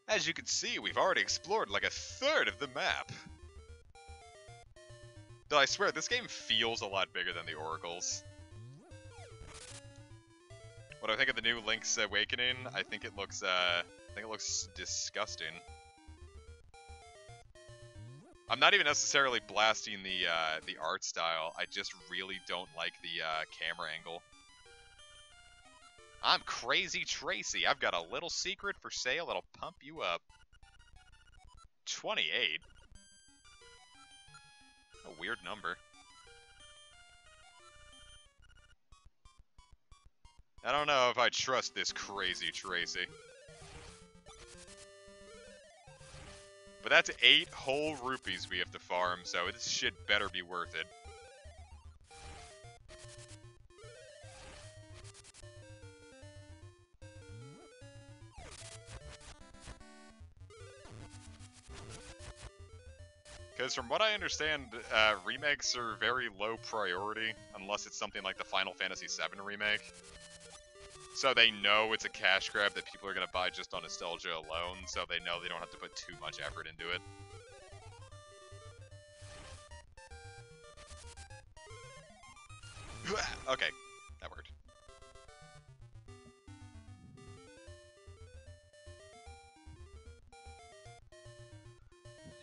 As you can see, we've already explored like 1/3 of the map. Though I swear, this game feels a lot bigger than the Oracles. What do I think of the new Link's Awakening? I think it looks disgusting. I'm not even necessarily blasting the art style. I just really don't like the camera angle. I'm Crazy Tracy. I've got a little secret for sale that'll pump you up. 28? A weird number. I don't know if I trust this Crazy Tracy. But that's 8 whole rupees we have to farm, so this shit better be worth it. Because from what I understand, remakes are very low priority, unless it's something like the Final Fantasy VII remake. So they know it's a cash grab that people are going to buy just on nostalgia alone, so they know they don't have to put too much effort into it. Okay, that worked.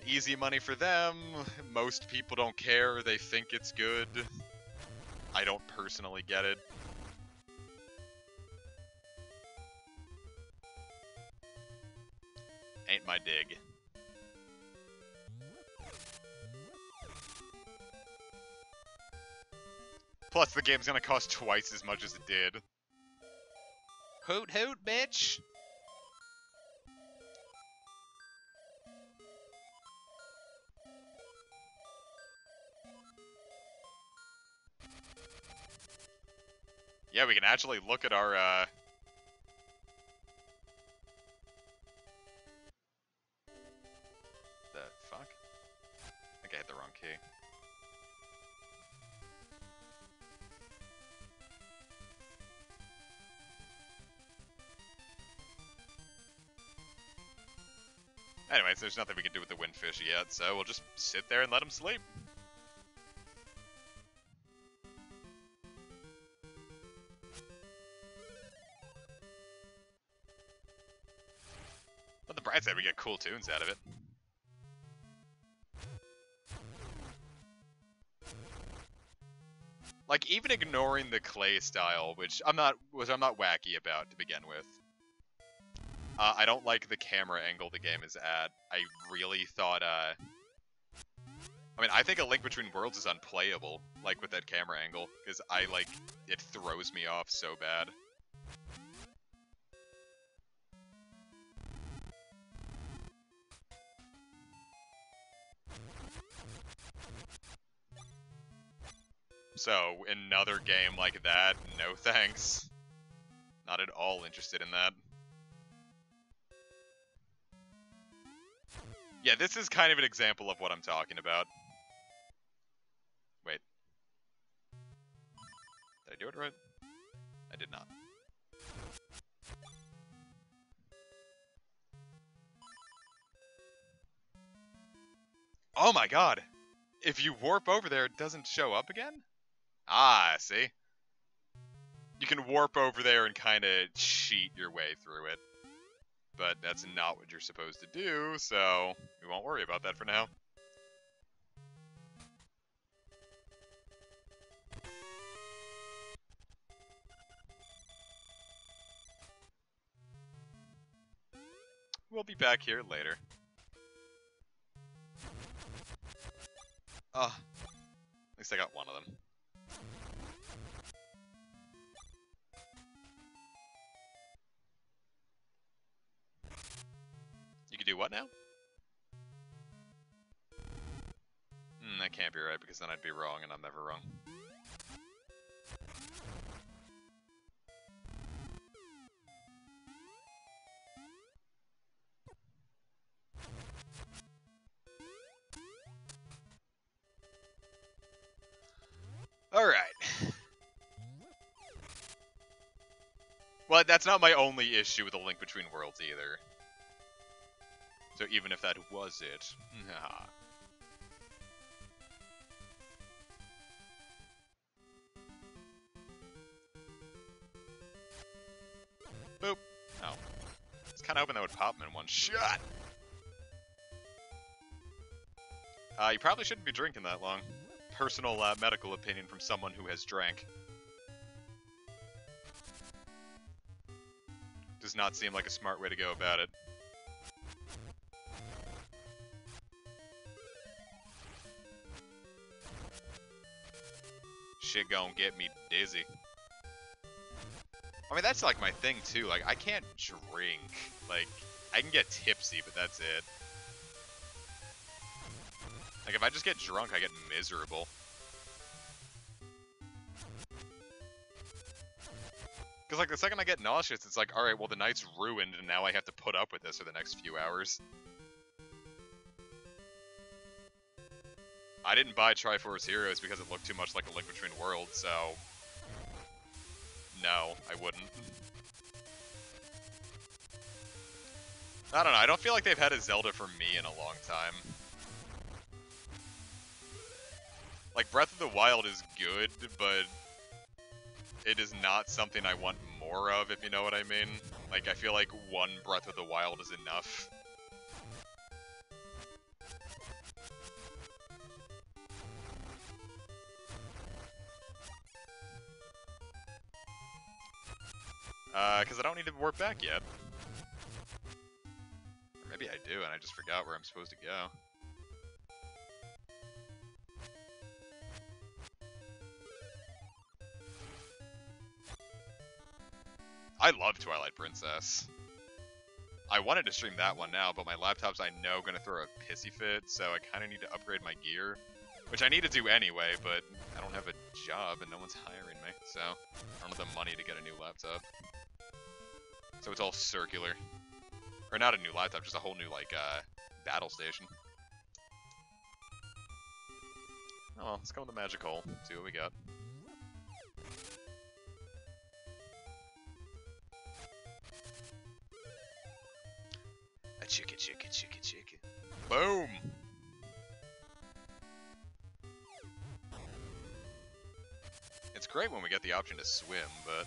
Easy money for them. Most people don't care. They think it's good. I don't personally get it. Ain't my dig. Plus, the game's gonna cost twice as much as it did. Hoot hoot, bitch! Yeah, we can actually look at our, The fuck? I think I hit the wrong key. Anyways, there's nothing we can do with the windfish yet, so we'll just sit there and let him sleep. On the bright side, we get cool tunes out of it. Like, even ignoring the clay style, which I'm not wacky about to begin with. I don't like the camera angle the game is at. I really thought, I mean, I think A Link Between Worlds is unplayable, like, with that camera angle, because it throws me off so bad. So, another game like that, no thanks. Not at all interested in that. Yeah, this is kind of an example of what I'm talking about. Wait. Did I do it right? I did not. Oh my god! If you warp over there, it doesn't show up again? Ah, see? You can warp over there and kind of cheat your way through it. But that's not what you're supposed to do, so we won't worry about that for now. We'll be back here later. Oh, at least I got one of them. You can do what now? That can't be right, because then I'd be wrong, and I'm never wrong. Alright. Well, that's not my only issue with A Link Between Worlds either. So even if that was it, nah. Boop. Oh. I was kind of hoping that would pop him in one shot. You probably shouldn't be drinking that long. Personal medical opinion from someone who has drank. Does not seem like a smart way to go about it. Shit gon' get me dizzy. I mean, that's like my thing too. Like, I can't drink. Like, I can get tipsy, but that's it. Like, if I just get drunk, I get miserable. Because, like, the second I get nauseous, it's like, alright, well, the night's ruined, and now I have to put up with this for the next few hours. I didn't buy Triforce Heroes because it looked too much like a Link Between Worlds, so no, I wouldn't. I don't know, I don't feel like they've had a Zelda for me in a long time. Like, Breath of the Wild is good, but it is not something I want more of, if you know what I mean. Like, I feel like one Breath of the Wild is enough. Because I don't need to warp back yet. Or maybe I do, and I just forgot where I'm supposed to go. I love Twilight Princess. I wanted to stream that one now, but my laptop's, I know, going to throw a pissy fit, so I kind of need to upgrade my gear. Which I need to do anyway, but I don't have a job and no one's hiring me, so I don't have the money to get a new laptop. So it's all circular. Or not a new laptop, just a whole new, like, battle station. Oh well, let's go with the magic hole, see what we got. A chicka chicka chicka chicka. Boom! It's great when we get the option to swim, but...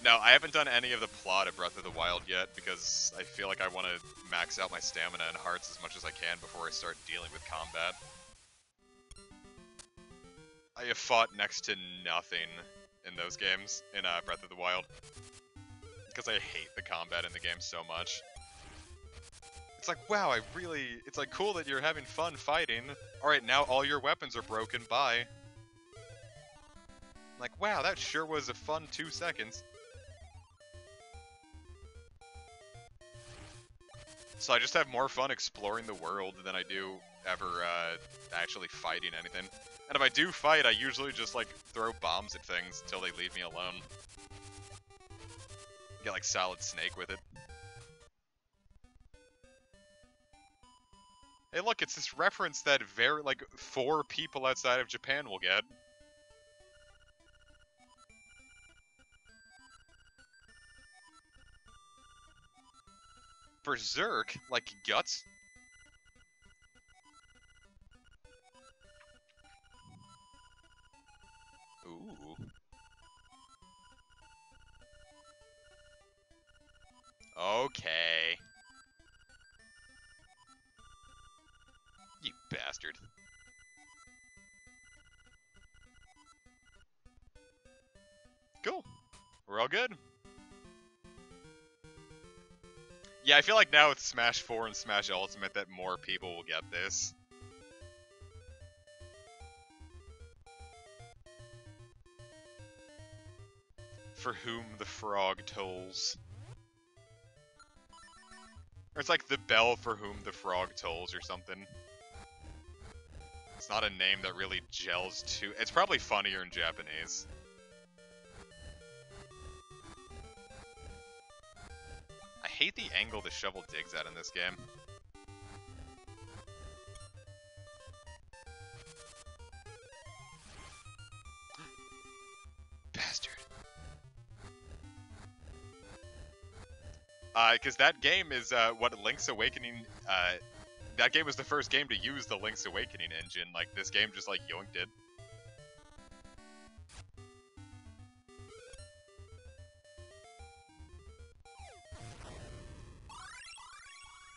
No, I haven't done any of the plot of Breath of the Wild yet, because I feel like I want to max out my stamina and hearts as much as I can before I start dealing with combat. I have fought next to nothing in those games, in Breath of the Wild. Because I hate the combat in the game so much. It's like, wow, it's like cool that you're having fun fighting. Alright, now all your weapons are broken, bye. Like, wow, that sure was a fun 2 seconds. So I just have more fun exploring the world than I do ever actually fighting anything. And if I do fight, I usually just, like, throw bombs at things until they leave me alone. Get, like, Solid Snake with it. Hey, look, it's this reference that 4 people outside of Japan will get. Berserk? Like Guts? Ooh. Okay. You bastard. Cool. We're all good. Yeah, I feel like now with Smash 4 and Smash Ultimate that more people will get this. For whom the frog tolls. Or it's like the bell for whom the frog tolls or something. It's not a name that really gels too... It's probably funnier in Japanese. I hate the angle the shovel digs at in this game. Bastard. Because that game is what Link's Awakening... that game was the first game to use the Link's Awakening engine. Like, this game just, like, yoinked it.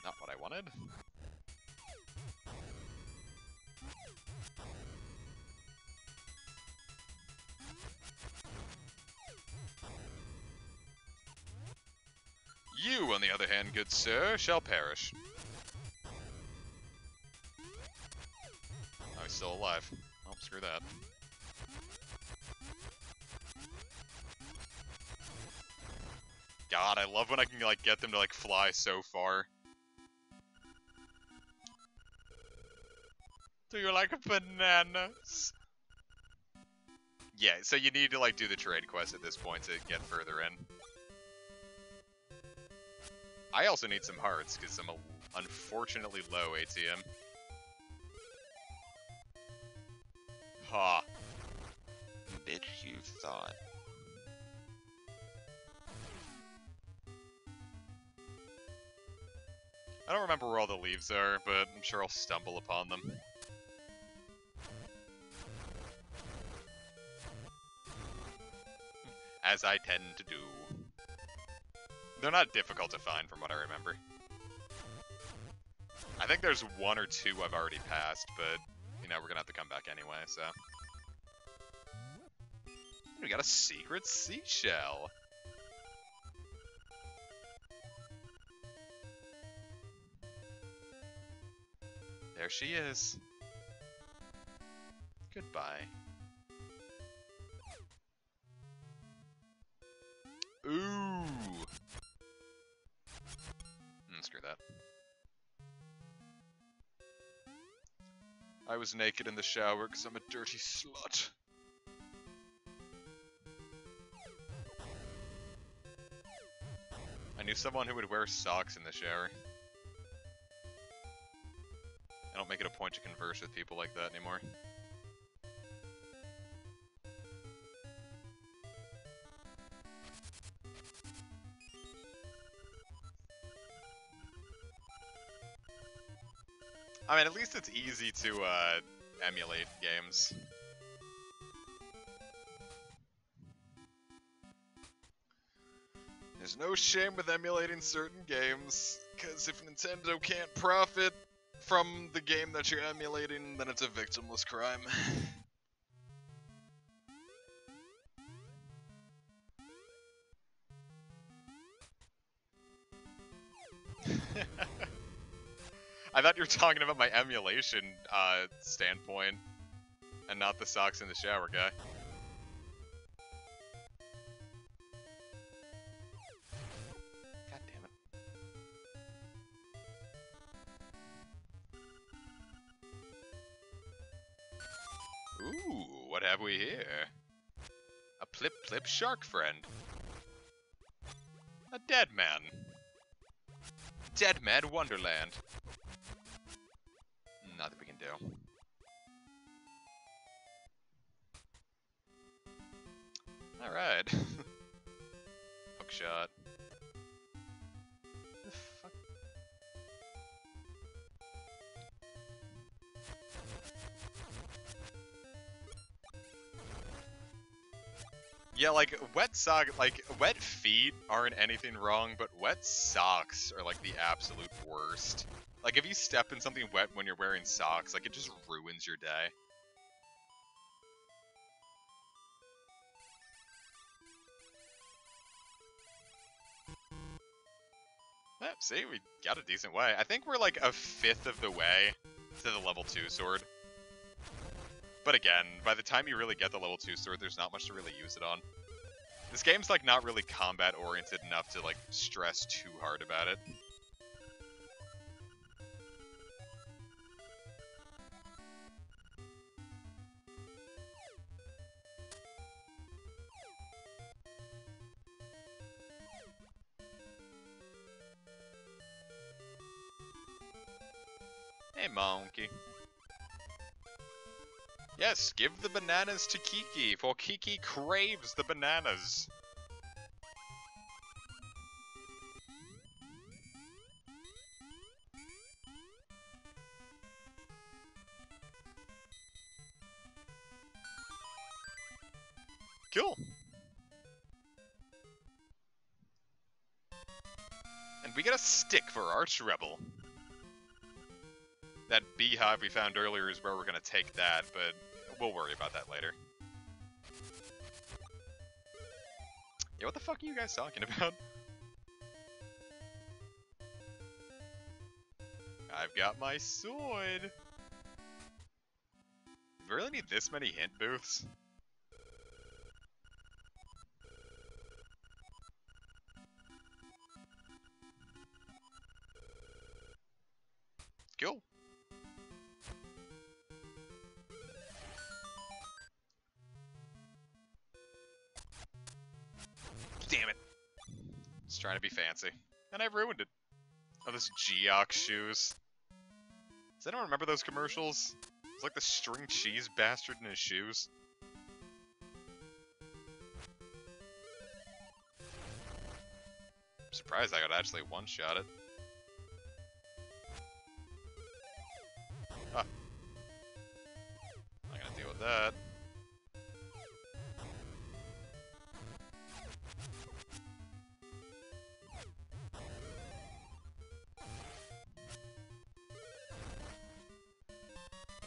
Not what I wanted. You, on the other hand, good sir, shall perish. Oh, he's still alive. Oh, screw that. God, I love when I can, like, get them to, like, fly so far. Do you like bananas? Yeah, so you need to, like, do the trade quest at this point to get further in. I also need some hearts, because I'm unfortunately low ATM. Ha. Bitch, you thought. I don't remember where all the leaves are, but I'm sure I'll stumble upon them. As I tend to do. They're not difficult to find from what I remember. I think there's one or two I've already passed, but, you know, we're gonna have to come back anyway, so. We got a secret seashell. There she is. Goodbye. Ooh. Screw that. I was naked in the shower because I'm a dirty slut. I knew someone who would wear socks in the shower. I don't make it a point to converse with people like that anymore. I mean, at least it's easy to emulate games. There's no shame with emulating certain games, because if Nintendo can't profit from the game that you're emulating, then it's a victimless crime. I thought you were talking about my emulation standpoint, and not the socks in the shower guy. God damn it. Ooh, what have we here? A plip-plip shark friend. A dead man. Dead Man Wonderland. Nothing we can do. Alright. Hookshot. The fuck? Yeah, like, wet feet aren't anything wrong, but wet socks are, like, the absolute worst. Like, if you step in something wet when you're wearing socks, like, it just ruins your day. Yeah, see, we got a decent way. I think we're, like, a fifth of the way to the level 2 sword. But again, by the time you really get the level 2 sword, there's not much to really use it on. This game's, like, not really combat-oriented enough to, like, stress too hard about it. Hey, monkey. Yes, give the bananas to Kiki, for Kiki craves the bananas. Cool. And we get a stick for Arch Rebel. That beehive we found earlier is where we're gonna take that, but we'll worry about that later. Yeah, what the fuck are you guys talking about? I've got my sword. We really need this many hint booths? Cool. Damn it. Just trying to be fancy. And I ruined it. Oh, those Geox shoes. Does anyone remember those commercials? It's like the string cheese bastard in his shoes. I'm surprised I could actually one-shot it. Ah. I'm gonna deal with that.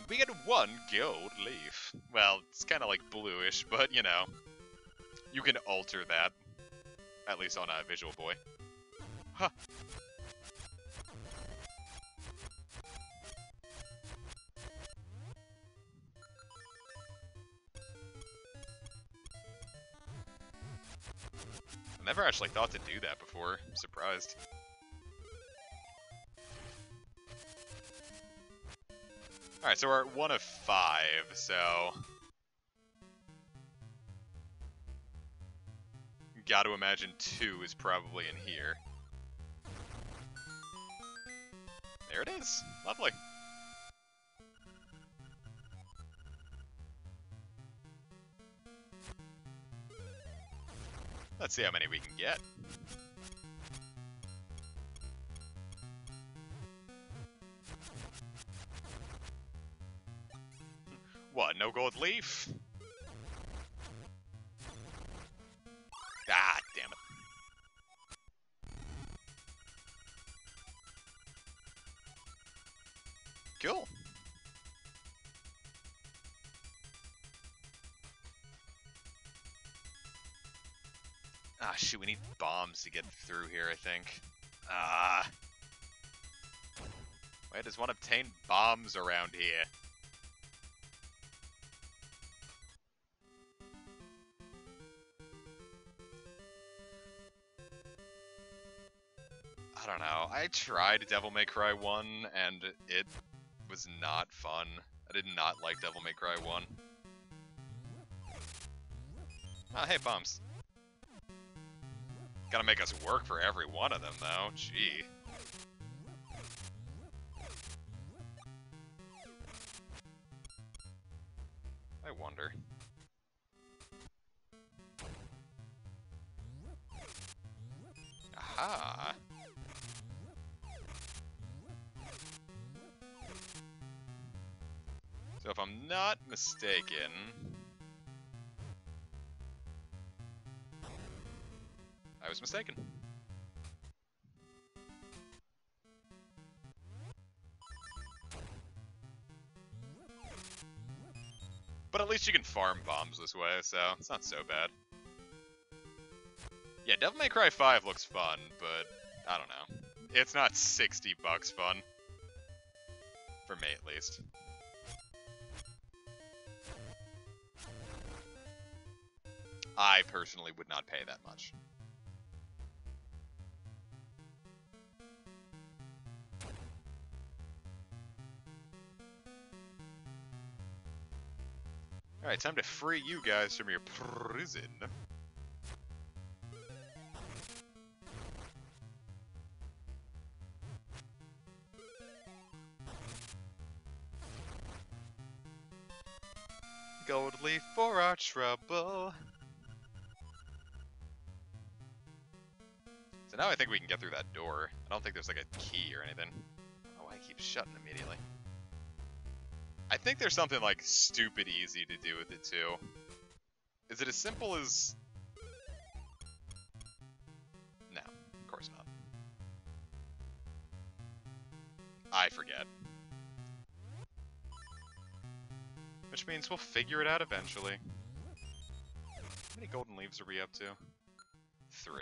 We get 1 gold leaf. Well, it's kind of like bluish, but you know, you can alter that. At least on a Visual Boy. Huh. I never actually thought to do that before. I'm surprised. Alright, so we're at 1 of 5, so... Gotta imagine 2 is probably in here. There it is. Lovely. Let's see how many we can get. What, no gold leaf? Ah, damn it. Cool. Ah, shoot, we need bombs to get through here, I think. Ah. Wait, does one obtain bombs around here? I don't know. I tried Devil May Cry 1, and it was not fun. I did not like Devil May Cry 1. Ah, hey, bombs. Gotta make us work for every one of them, though. Gee. I wonder. Aha! So if I'm not mistaken... I was mistaken. But at least you can farm bombs this way, so it's not so bad. Yeah, Devil May Cry 5 looks fun, but I don't know. It's not $60 fun. For me, at least. I personally would not pay that much. Alright, time to free you guys from your prison. Gold leaf for our trouble. So now I think we can get through that door. I don't think there's like a key or anything. Oh, I keep shutting immediately. I think there's something like stupid easy to do with it too. Is it as simple as... No, of course not. I forget. Which means we'll figure it out eventually. How many golden leaves are we up to? 3.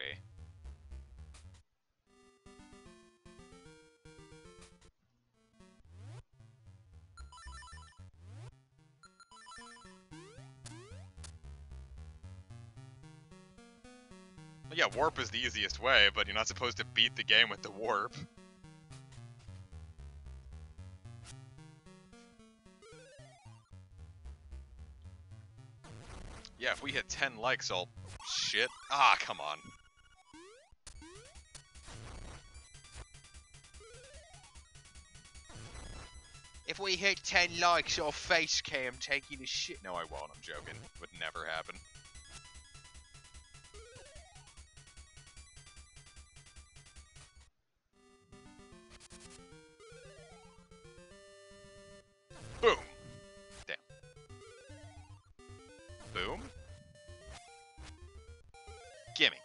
Yeah, warp is the easiest way, but you're not supposed to beat the game with the warp. Yeah, if we hit 10 likes, I'll... Shit. Ah, come on. If we hit 10 likes, I'll face cam taking a shit. No, I won't. I'm joking. Would never happen. Boom. Damn. Boom. Gimme.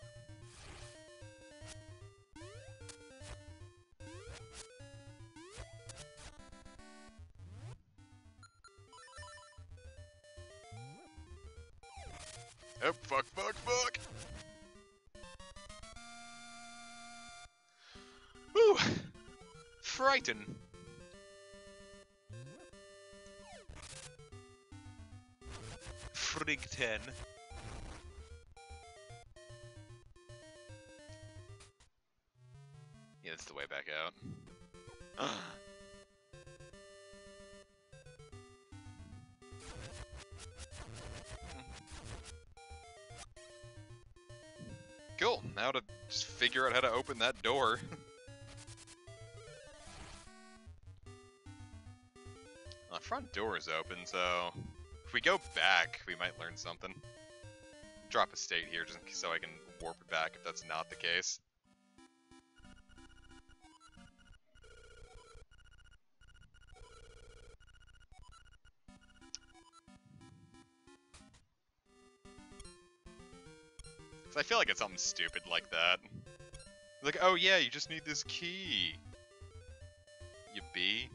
Oh, fuck, fuck, fuck! Woo! Frighten. Frig 10. Yeah, that's the way back out. Cool, now to just figure out how to open that door. The front door is open, so if we go back, we might learn something. Drop a state here just so I can warp it back if that's not the case. I feel like it's something stupid like that. Like, oh yeah, you just need this key. You bee.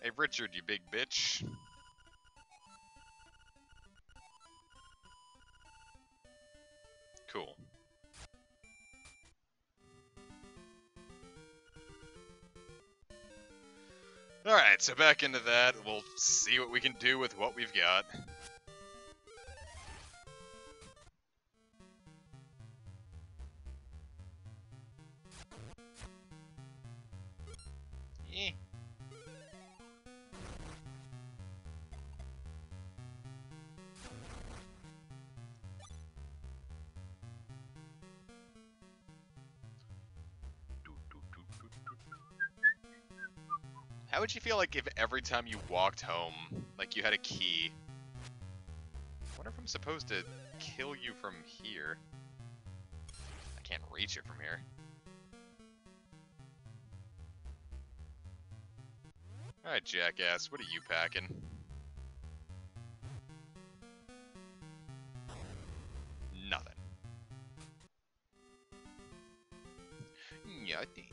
Hey Richard, you big bitch. Cool. Alright, so back into that, we'll see what we can do with what we've got. Eh. How would you feel like if every time you walked home, like you had a key? I wonder if I'm supposed to kill you from here. I can't reach it from here. Alright, jackass, what are you packing? Nothing. Nothing.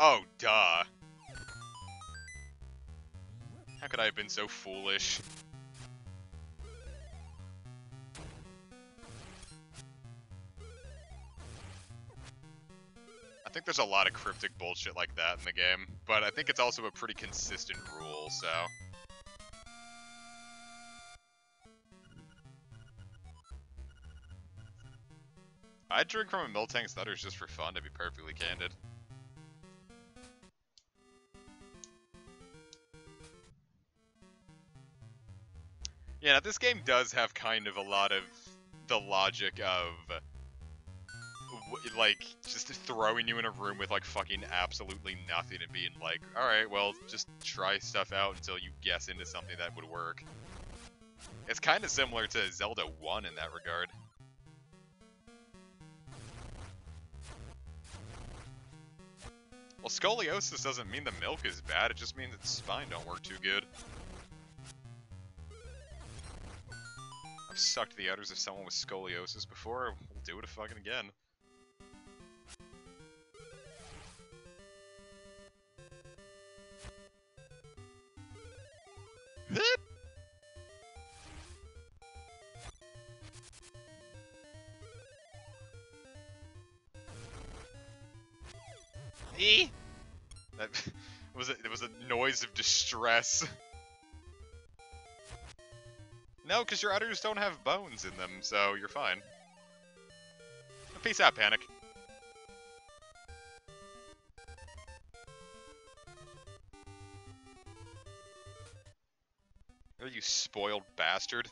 Oh, duh. How could I have been so foolish? I think there's a lot of cryptic bullshit like that in the game, but I think it's also a pretty consistent rule, so... I'd drink from a Miltank's Nutters just for fun, to be perfectly candid. Yeah, this game does have kind of a lot of the logic of, like, just throwing you in a room with, like, fucking absolutely nothing and being like, alright, well, just try stuff out until you guess into something that would work. It's kind of similar to Zelda 1 in that regard. Well, scoliosis doesn't mean the milk is bad, it just means its spine don't work too good. I've sucked the udders of someone with scoliosis before, we'll do it fucking again. That it was a noise of distress. No, because your udders don't have bones in them, so you're fine. Peace out, Panic. Oh, you spoiled bastard.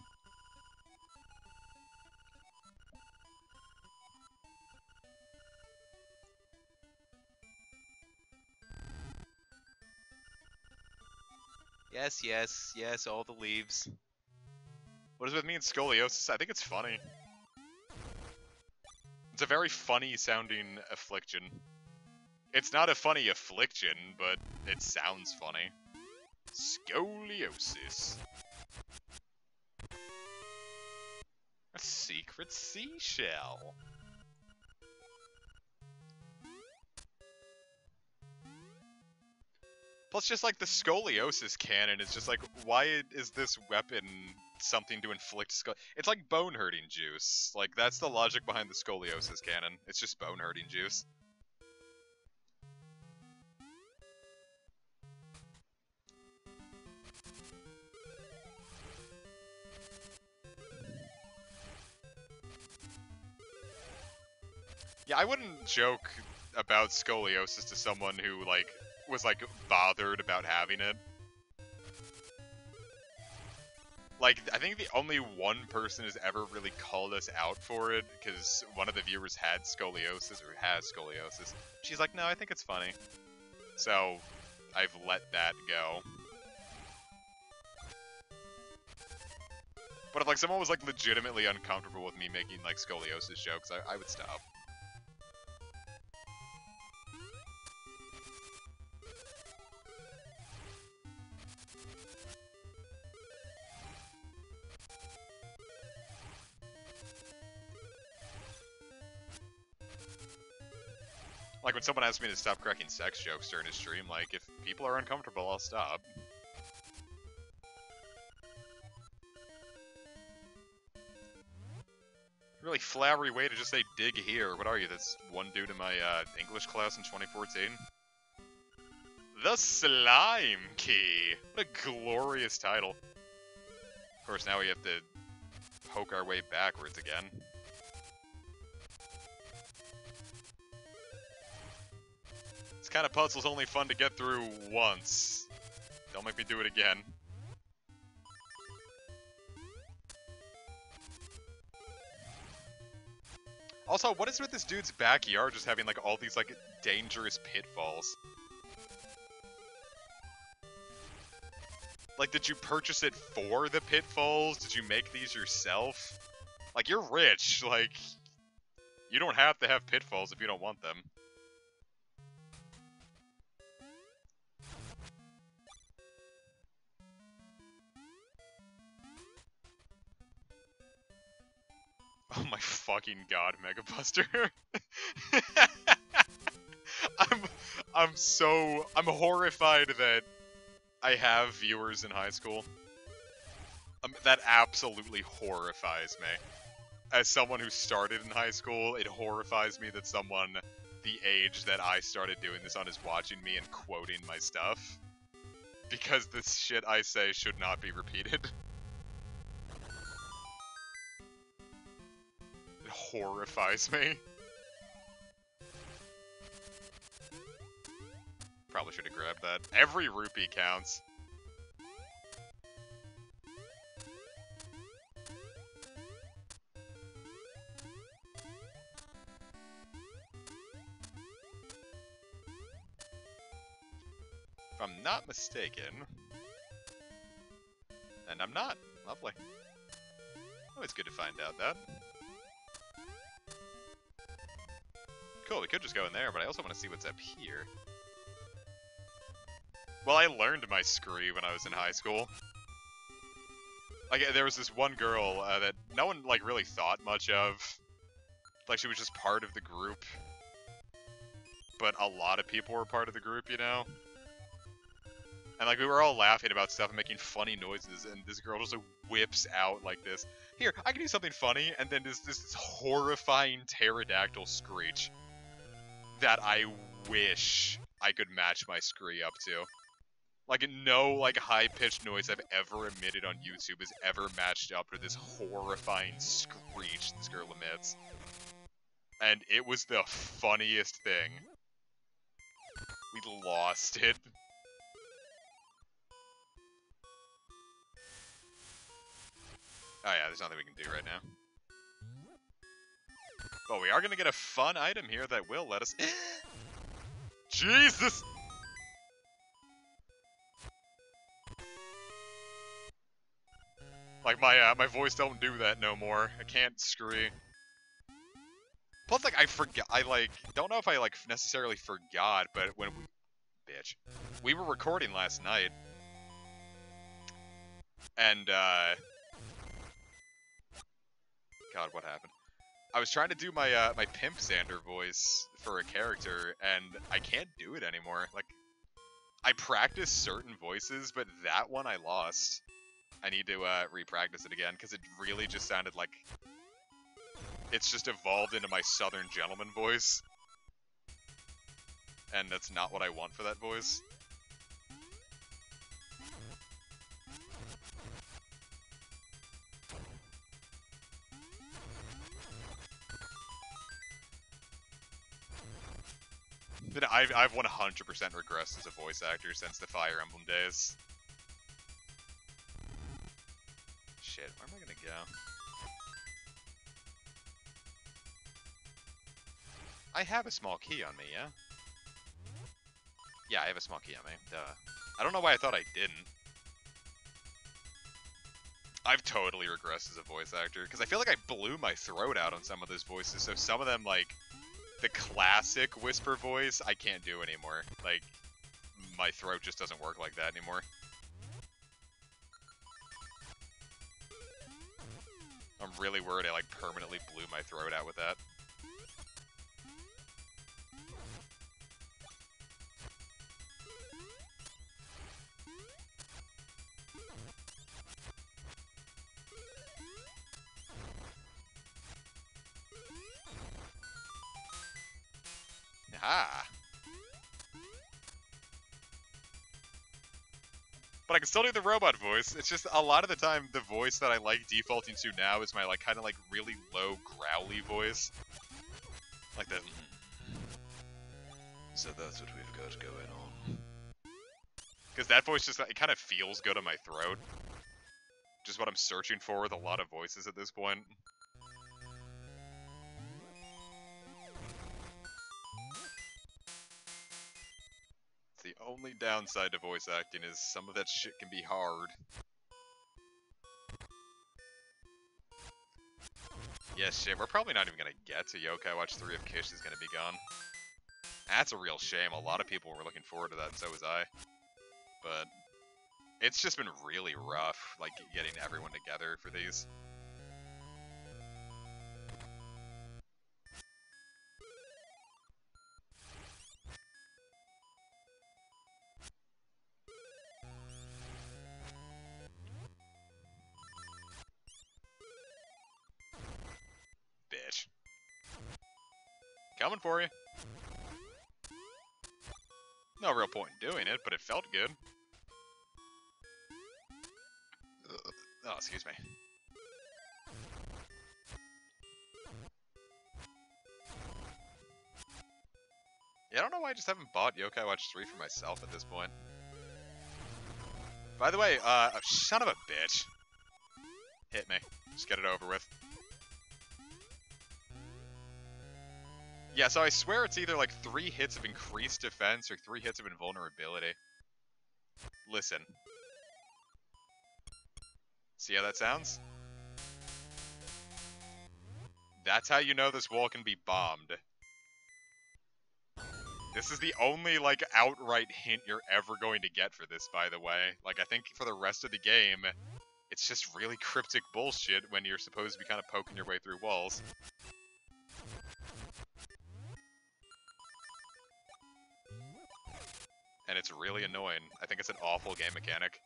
Yes, yes, yes, all the leaves. What is with me and scoliosis? I think it's funny. It's a very funny sounding affliction. It's not a funny affliction, but it sounds funny. Scoliosis. A secret seashell. Plus, just like the scoliosis cannon is just like, why is this weapon something to inflict It's like bone hurting juice. Like, that's the logic behind the scoliosis cannon. It's just bone hurting juice. Yeah, I wouldn't joke about scoliosis to someone who, like, was, like, bothered about having it. Like, I think the only one person has ever really called us out for it, because one of the viewers had scoliosis, or has scoliosis. She's like, no, I think it's funny. So, I've let that go. But if, like, someone was, like, legitimately uncomfortable with me making, like, scoliosis jokes, I would stop. Like, when someone asks me to stop cracking sex jokes during a stream, like, if people are uncomfortable, I'll stop. Really flowery way to just say dig here. What are you, this one dude in my English class in 2014? The Slime Key! What a glorious title. Of course, now we have to poke our way backwards again. This kind of puzzle's only fun to get through once. Don't make me do it again. Also, what is with this dude's backyard just having, like, all these, like, dangerous pitfalls? Like, did you purchase it for the pitfalls? Did you make these yourself? Like, you're rich, like, you don't have to have pitfalls if you don't want them. Oh my fucking god, Mega Buster. I'm horrified that I have viewers in high school. That absolutely horrifies me. As someone who started in high school, it horrifies me that someone the age that I started doing this on is watching me and quoting my stuff. Because this shit I say should not be repeated. It horrifies me. Probably should have grabbed that. Every rupee counts. If I'm not mistaken. And I'm not. Lovely. Always good to find out that. Cool, we could just go in there, but I also want to see what's up here. Well, I learned my scree when I was in high school. Like, there was this one girl that no one, like, really thought much of. Like, she was just part of the group. But a lot of people were part of the group, you know? And, like, we were all laughing about stuff and making funny noises, and this girl just, like, whips out like this. Here, I can do something funny, and then this horrifying pterodactyl screech that I wish I could match my scree up to. Like, no, like, high-pitched noise I've ever emitted on YouTube has ever matched up to this horrifying screech this girl emits. And it was the funniest thing. We lost it. there's nothing we can do right now. But we are going to get a fun item here that will let us... Jesus! Like, my voice don't do that no more. I can't scream. Plus, like, I forgot... I, like, don't know if I, like, necessarily forgot, but when we... Bitch. We were recording last night. And, God, what happened? I was trying to do my my Pimp Sander voice for a character, and I can't do it anymore. Like, I practiced certain voices, but that one I lost. I need to re-practice it again, because it really just sounded like... It's just evolved into my Southern Gentleman voice. And that's not what I want for that voice. But I've 100% regressed as a voice actor since the Fire Emblem days. Shit, where am I gonna go? I have a small key on me, yeah? Yeah, I have a small key on me. Duh. I don't know why I thought I didn't. I've totally regressed as a voice actor, because I feel like I blew my throat out on some of those voices, so some of them, like... The classic whisper voice, I can't do anymore. Like, my throat just doesn't work like that anymore. I'm really worried I, like, permanently blew my throat out with that. Ah. But I can still do the robot voice. It's just a lot of the time the voice that I like defaulting to now is my like kind of like really low growly voice. Like that. So that's what we've got going on. Because that voice just, it kind of feels good on my throat. Just what I'm searching for with a lot of voices at this point. The only downside to voice acting is some of that shit can be hard. Yeah, shit, we're probably not even gonna get to Yokai Watch 3 if Kish is gonna be gone. That's a real shame. A lot of people were looking forward to that, and so was I. But it's just been really rough, like, getting everyone together for these. Bitch. Coming for you. No real point in doing it, but it felt good. Ugh. Oh, excuse me. Yeah, I don't know why I just haven't bought Yokai Watch 3 for myself at this point. By the way, son of a bitch. Hit me. Just get it over with. Yeah, so I swear it's either like 3 hits of increased defense or 3 hits of invulnerability. Listen. See how that sounds? That's how you know this wall can be bombed. This is the only, like, outright hint you're ever going to get for this, by the way. Like, I think for the rest of the game, it's just really cryptic bullshit when you're supposed to be kind of poking your way through walls. And it's really annoying. I think it's an awful game mechanic.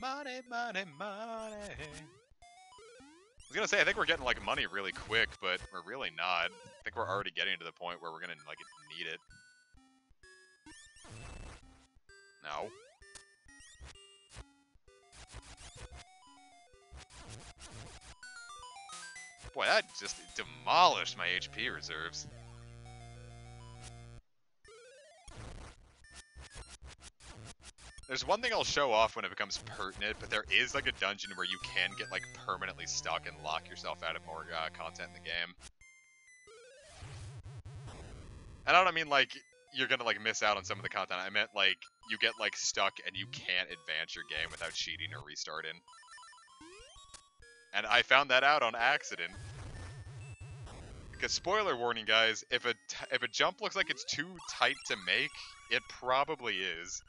Money, money, money. I was gonna say, I think we're getting, like, money really quick, but we're really not. I think we're already getting to the point where we're gonna, like, need it. No. Boy, that just demolished my HP reserves. There's one thing I'll show off when it becomes pertinent, but there is like a dungeon where you can get like permanently stuck and lock yourself out of more content in the game. And I don't mean like you're gonna like miss out on some of the content. I meant like you get like stuck and you can't advance your game without cheating or restarting. And I found that out on accident. Because spoiler warning, guys, if a jump looks like it's too tight to make, it probably is.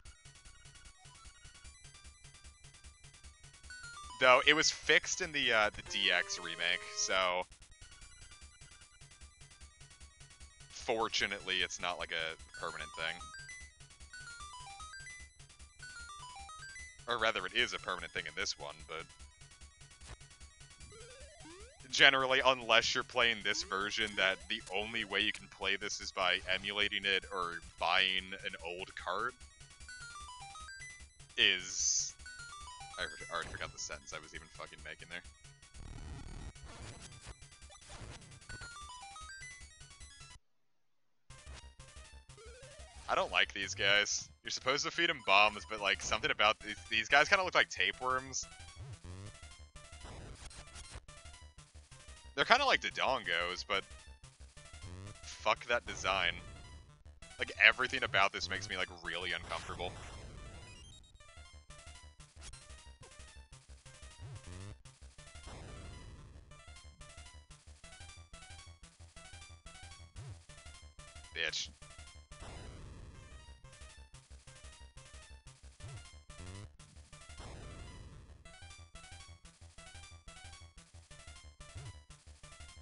Though it was fixed in the DX remake, so fortunately it's not like a permanent thing. Or rather, it is a permanent thing in this one, but generally, unless you're playing this version, that the only way you can play this is by emulating it or buying an old cart, is... I already forgot the sentence I was even fucking making there. I don't like these guys. You're supposed to feed them bombs, but like something about these guys kind of look like tapeworms. They're kind of like the Dongos, but fuck that design. Like everything about this makes me like really uncomfortable. Bitch.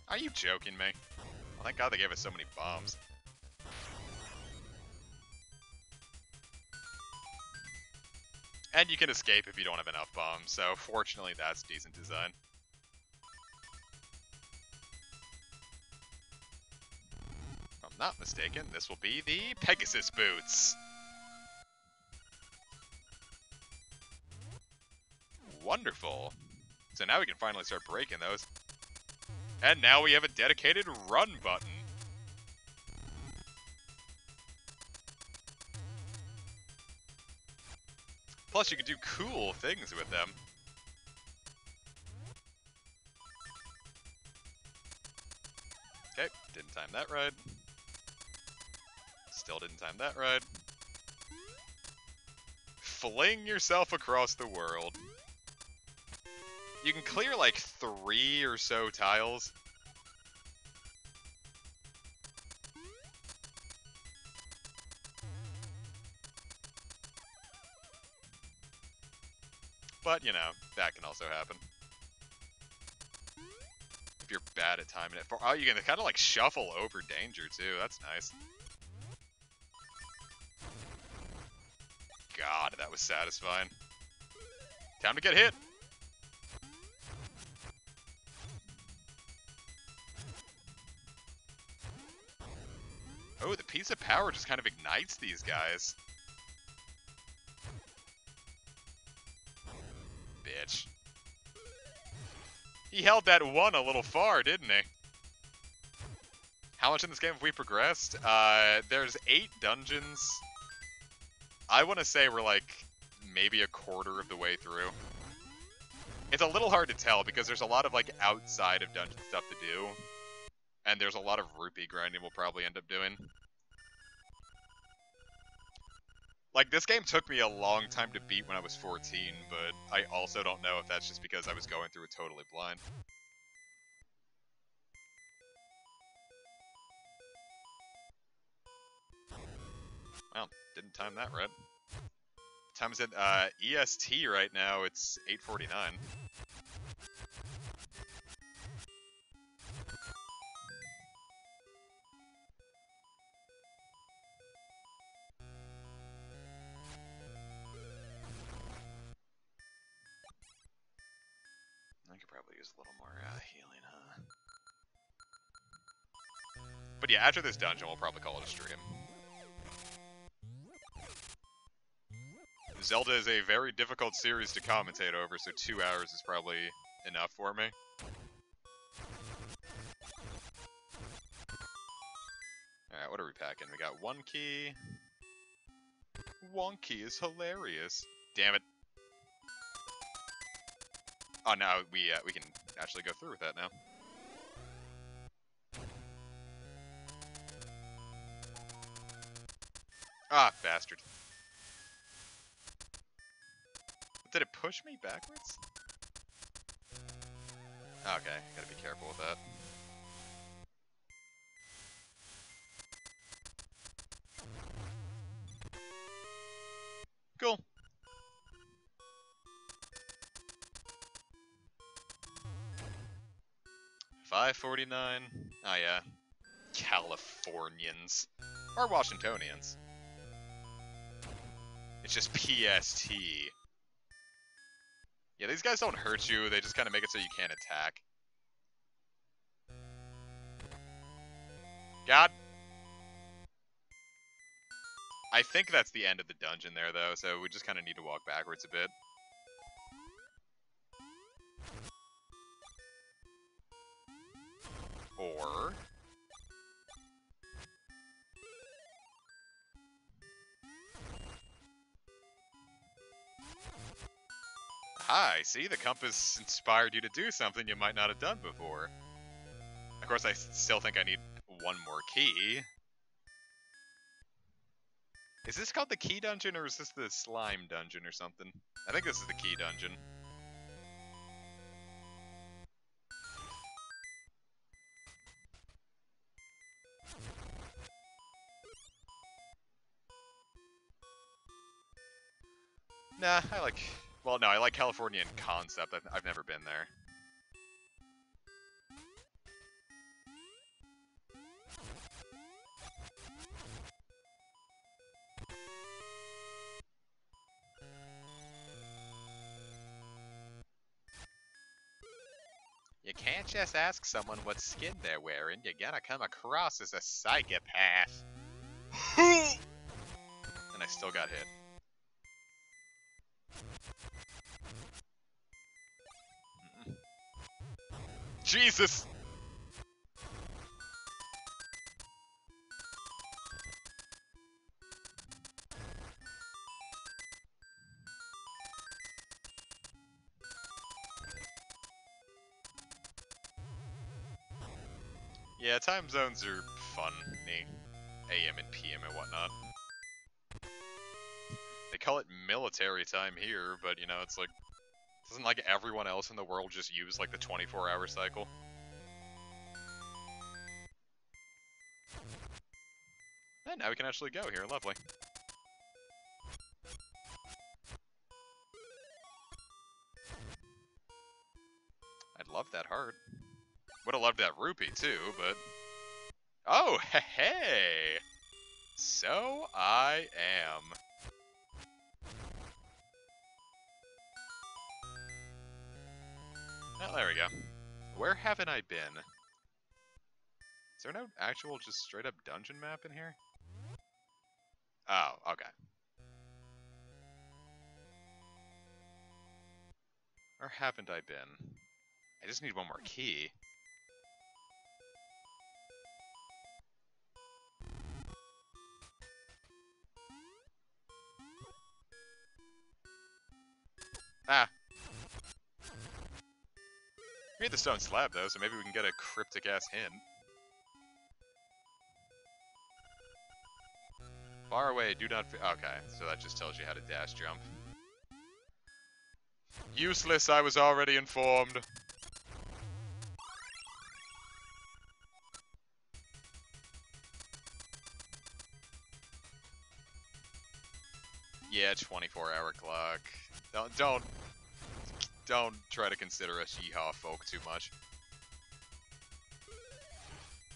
Are you joking me? Oh, thank God they gave us so many bombs. And you can escape if you don't have enough bombs, so fortunately that's decent design. If I'm not mistaken, this will be the Pegasus boots. Wonderful. So now we can finally start breaking those. And now we have a dedicated run button. Plus you can do cool things with them. Okay, didn't time that right. Still didn't time that right. Fling yourself across the world. You can clear like 3 or so tiles. But, you know, that can also happen. If you're bad at timing it. Oh, you can kind of like shuffle over danger too. That's nice. God, that was satisfying. Time to get hit. Oh, the piece of power just kind of ignites these guys. Bitch. He held that one a little far, didn't he? How much in this game have we progressed? There's 8 dungeons. I want to say we're like maybe a quarter of the way through. It's a little hard to tell because there's a lot of like outside of dungeon stuff to do. And there's a lot of rupee grinding we'll probably end up doing. Like, this game took me a long time to beat when I was 14, but I also don't know if that's just because I was going through it totally blind. Well, didn't time that right. Time's at EST right now, it's 8:49. I could probably use a little more healing, huh? But yeah, after this dungeon, we'll probably call it a stream. Zelda is a very difficult series to commentate over, so 2 hours is probably enough for me. pack in? We got 1 key. 1 key is hilarious. Damn it. Oh, now we can actually go through with that now. Ah, bastard. Did it push me backwards? Okay, gotta be careful with that. Cool. $5.49. Oh yeah. Californians. Or Washingtonians. It's just PST. Yeah, these guys don't hurt you, they just kind of make it so you can't attack. God. I think that's the end of the dungeon there, though, so we just kind of need to walk backwards a bit. Or... Hi, see? The compass inspired you to do something you might not have done before. Of course, I still think I need 1 more key. Is this called the key dungeon, or is this the slime dungeon or something? I think this is the key dungeon. Nah, I like... Well, no, I like California in concept. I've never been there. You can't just ask someone what skin they're wearing. You're gonna come across as a psychopath. And I still got hit. Jesus! Yeah, time zones are funny. AM and PM and whatnot. They call it military time here, but you know, it's like... Doesn't like everyone else in the world just use like the 24-hour cycle? And now we can actually go here, lovely. I'd love that heart. Would have loved that rupee too, but... Oh, hey! So I am. Oh, there we go. Where haven't I been? Is there no actual, just straight up dungeon map in here? Oh, okay. Where haven't I been? I just need 1 more key. Ah. We need the stone slab, though, so maybe we can get a cryptic-ass hint. Far away, do not... Okay, so that just tells you how to dash jump. Useless, I was already informed. Yeah, 24-hour clock. Don't try to consider us yeehaw folk too much.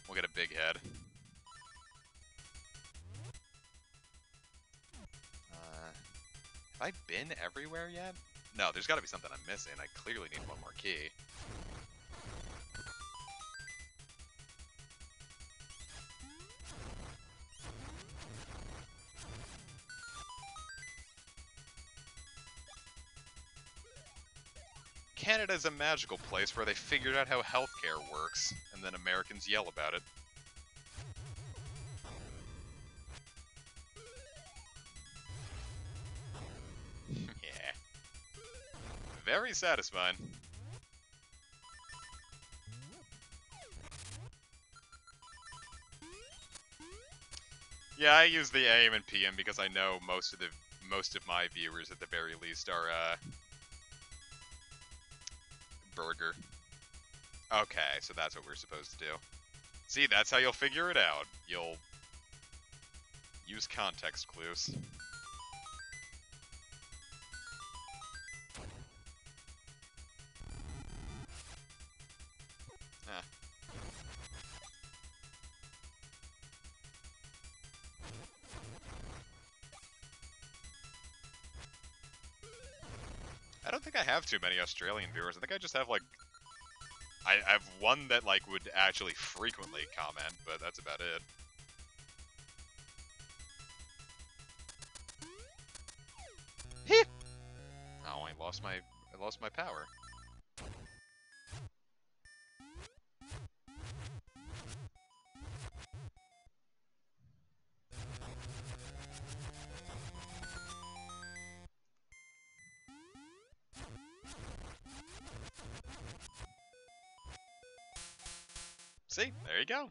We'll get a big head. Have I been everywhere yet? No, there's gotta be something I'm missing. I clearly need 1 more key. Canada's a magical place where they figured out how healthcare works, and then Americans yell about it. Yeah. Very satisfying. Yeah, I use the AM and PM because I know most of my viewers at the very least are burger. Okay, so that's what we're supposed to do. See, that's how you'll figure it out. You'll use context clues. Ah. I don't think I have too many Australian viewers. I think I just have, like... I have one that, like, would actually frequently comment, but that's about it. Oh, I lost my power. See? There you go.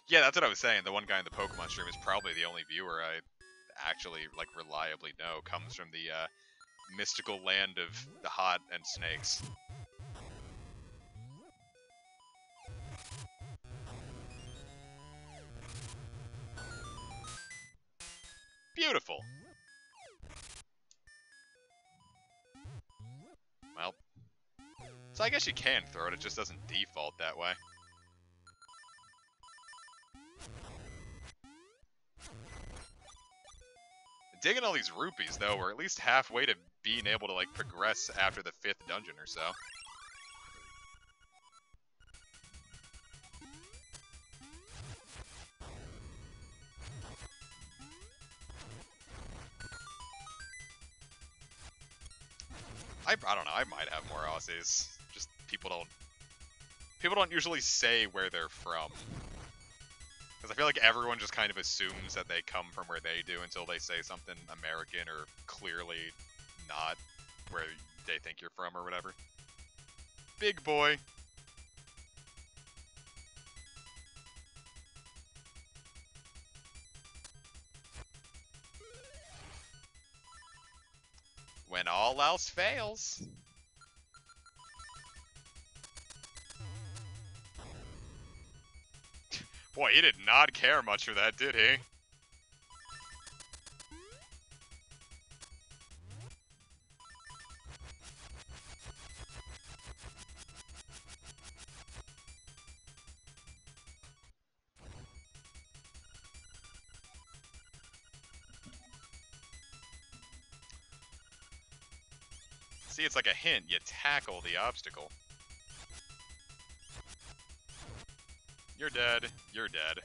Yeah, that's what I was saying. The one guy in the Pokemon stream is probably the only viewer I actually, like, reliably know comes from the, mystical land of the hot and snakes. Beautiful. Well, so I guess you can throw it just doesn't default that way. Digging all these rupees, though, we're at least halfway to being able to, like, progress after the 5th dungeon or so. I don't know, I might have more Aussies. Just people don't usually say where they're from. Because I feel like everyone just kind of assumes that they come from where they do until they say something American or clearly not where they think you're from or whatever. Big boy. When all else fails. Boy, he did not care much for that, did he? See, it's like a hint. You tackle the obstacle. You're dead. You're dead.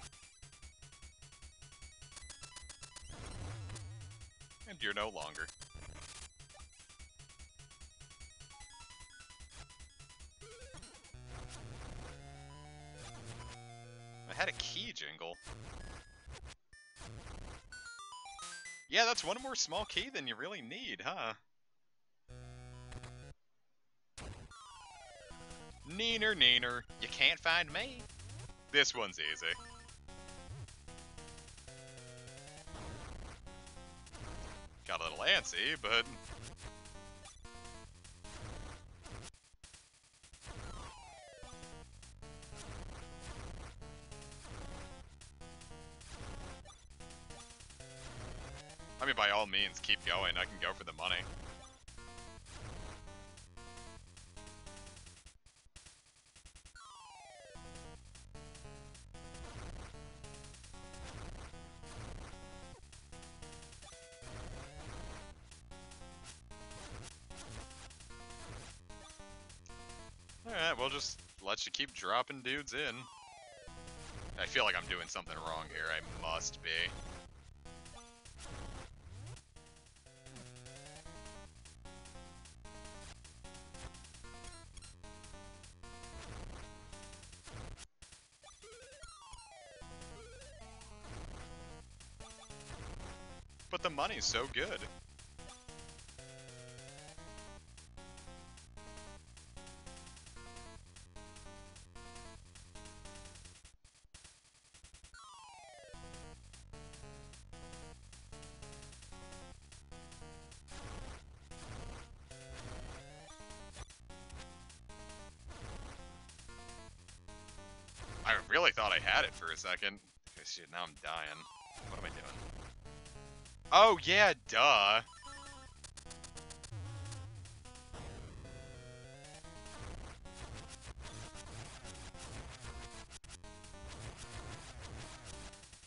And you're no longer. I had a key jingle. Yeah, that's one more small key than you really need, huh? Neener, neener. You can't find me. This one's easy. Got a little antsy, but... I mean, by all means, keep going. I can go for the money. Alright, we'll just let you keep dropping dudes in. I feel like I'm doing something wrong here. I must be. But but the money's so good. I really thought I had it for a second. Okay, shit, now I'm dying. What am I doing? Oh, yeah, duh.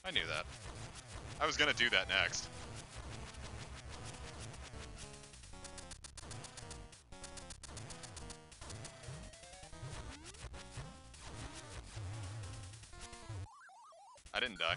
I knew that. I was gonna do that next. I didn't die.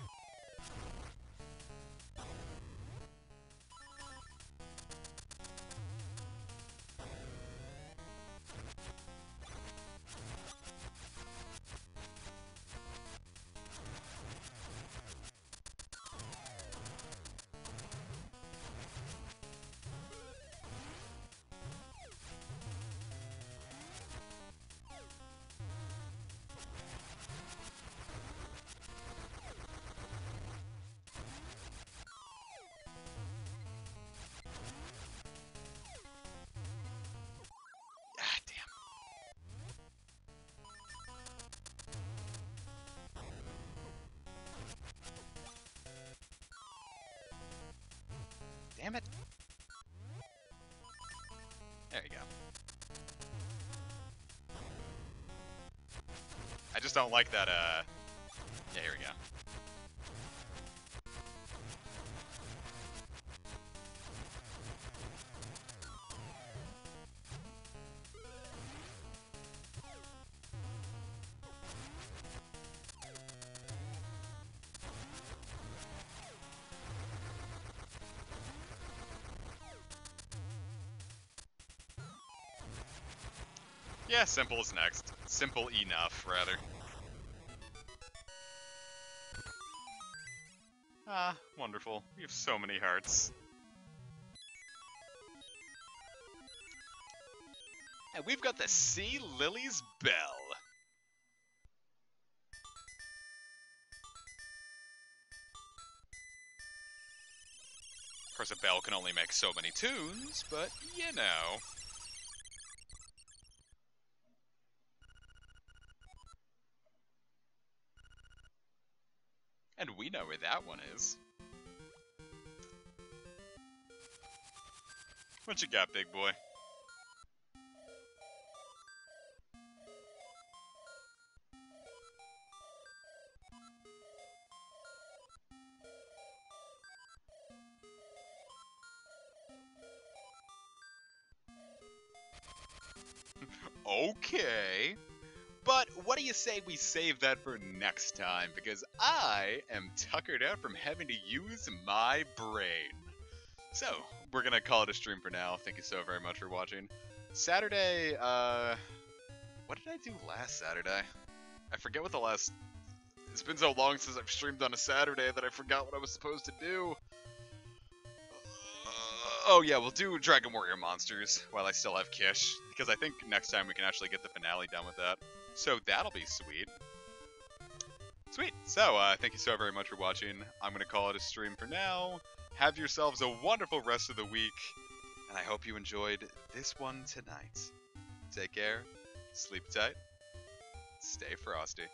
Ah, damn. Damn it. There you go. I just don't like that, yeah, here we go. Yeah, simple is next. Simple enough, rather. Ah, wonderful. We have so many hearts. And we've got the Sea Lily's Bell. Of course, a bell can only make so many tunes, but you know. And we know where that one is. What you got, big boy? Okay. But what do you say we save that for next time? Because I am tuckered out from having to use my brain. So, we're gonna call it a stream for now. Thank you so very much for watching. Saturday, what did I do last Saturday? I forget what the last... It's been so long since I've streamed on a Saturday that I forgot what I was supposed to do. Oh yeah, we'll do Dragon Warrior Monsters while I still have Kish, because I think next time we can actually get the finale done with that. So that'll be sweet. Sweet. So, thank you so very much for watching. I'm going to call it a stream for now. Have yourselves a wonderful rest of the week, and I hope you enjoyed this one tonight. Take care, sleep tight, stay frosty.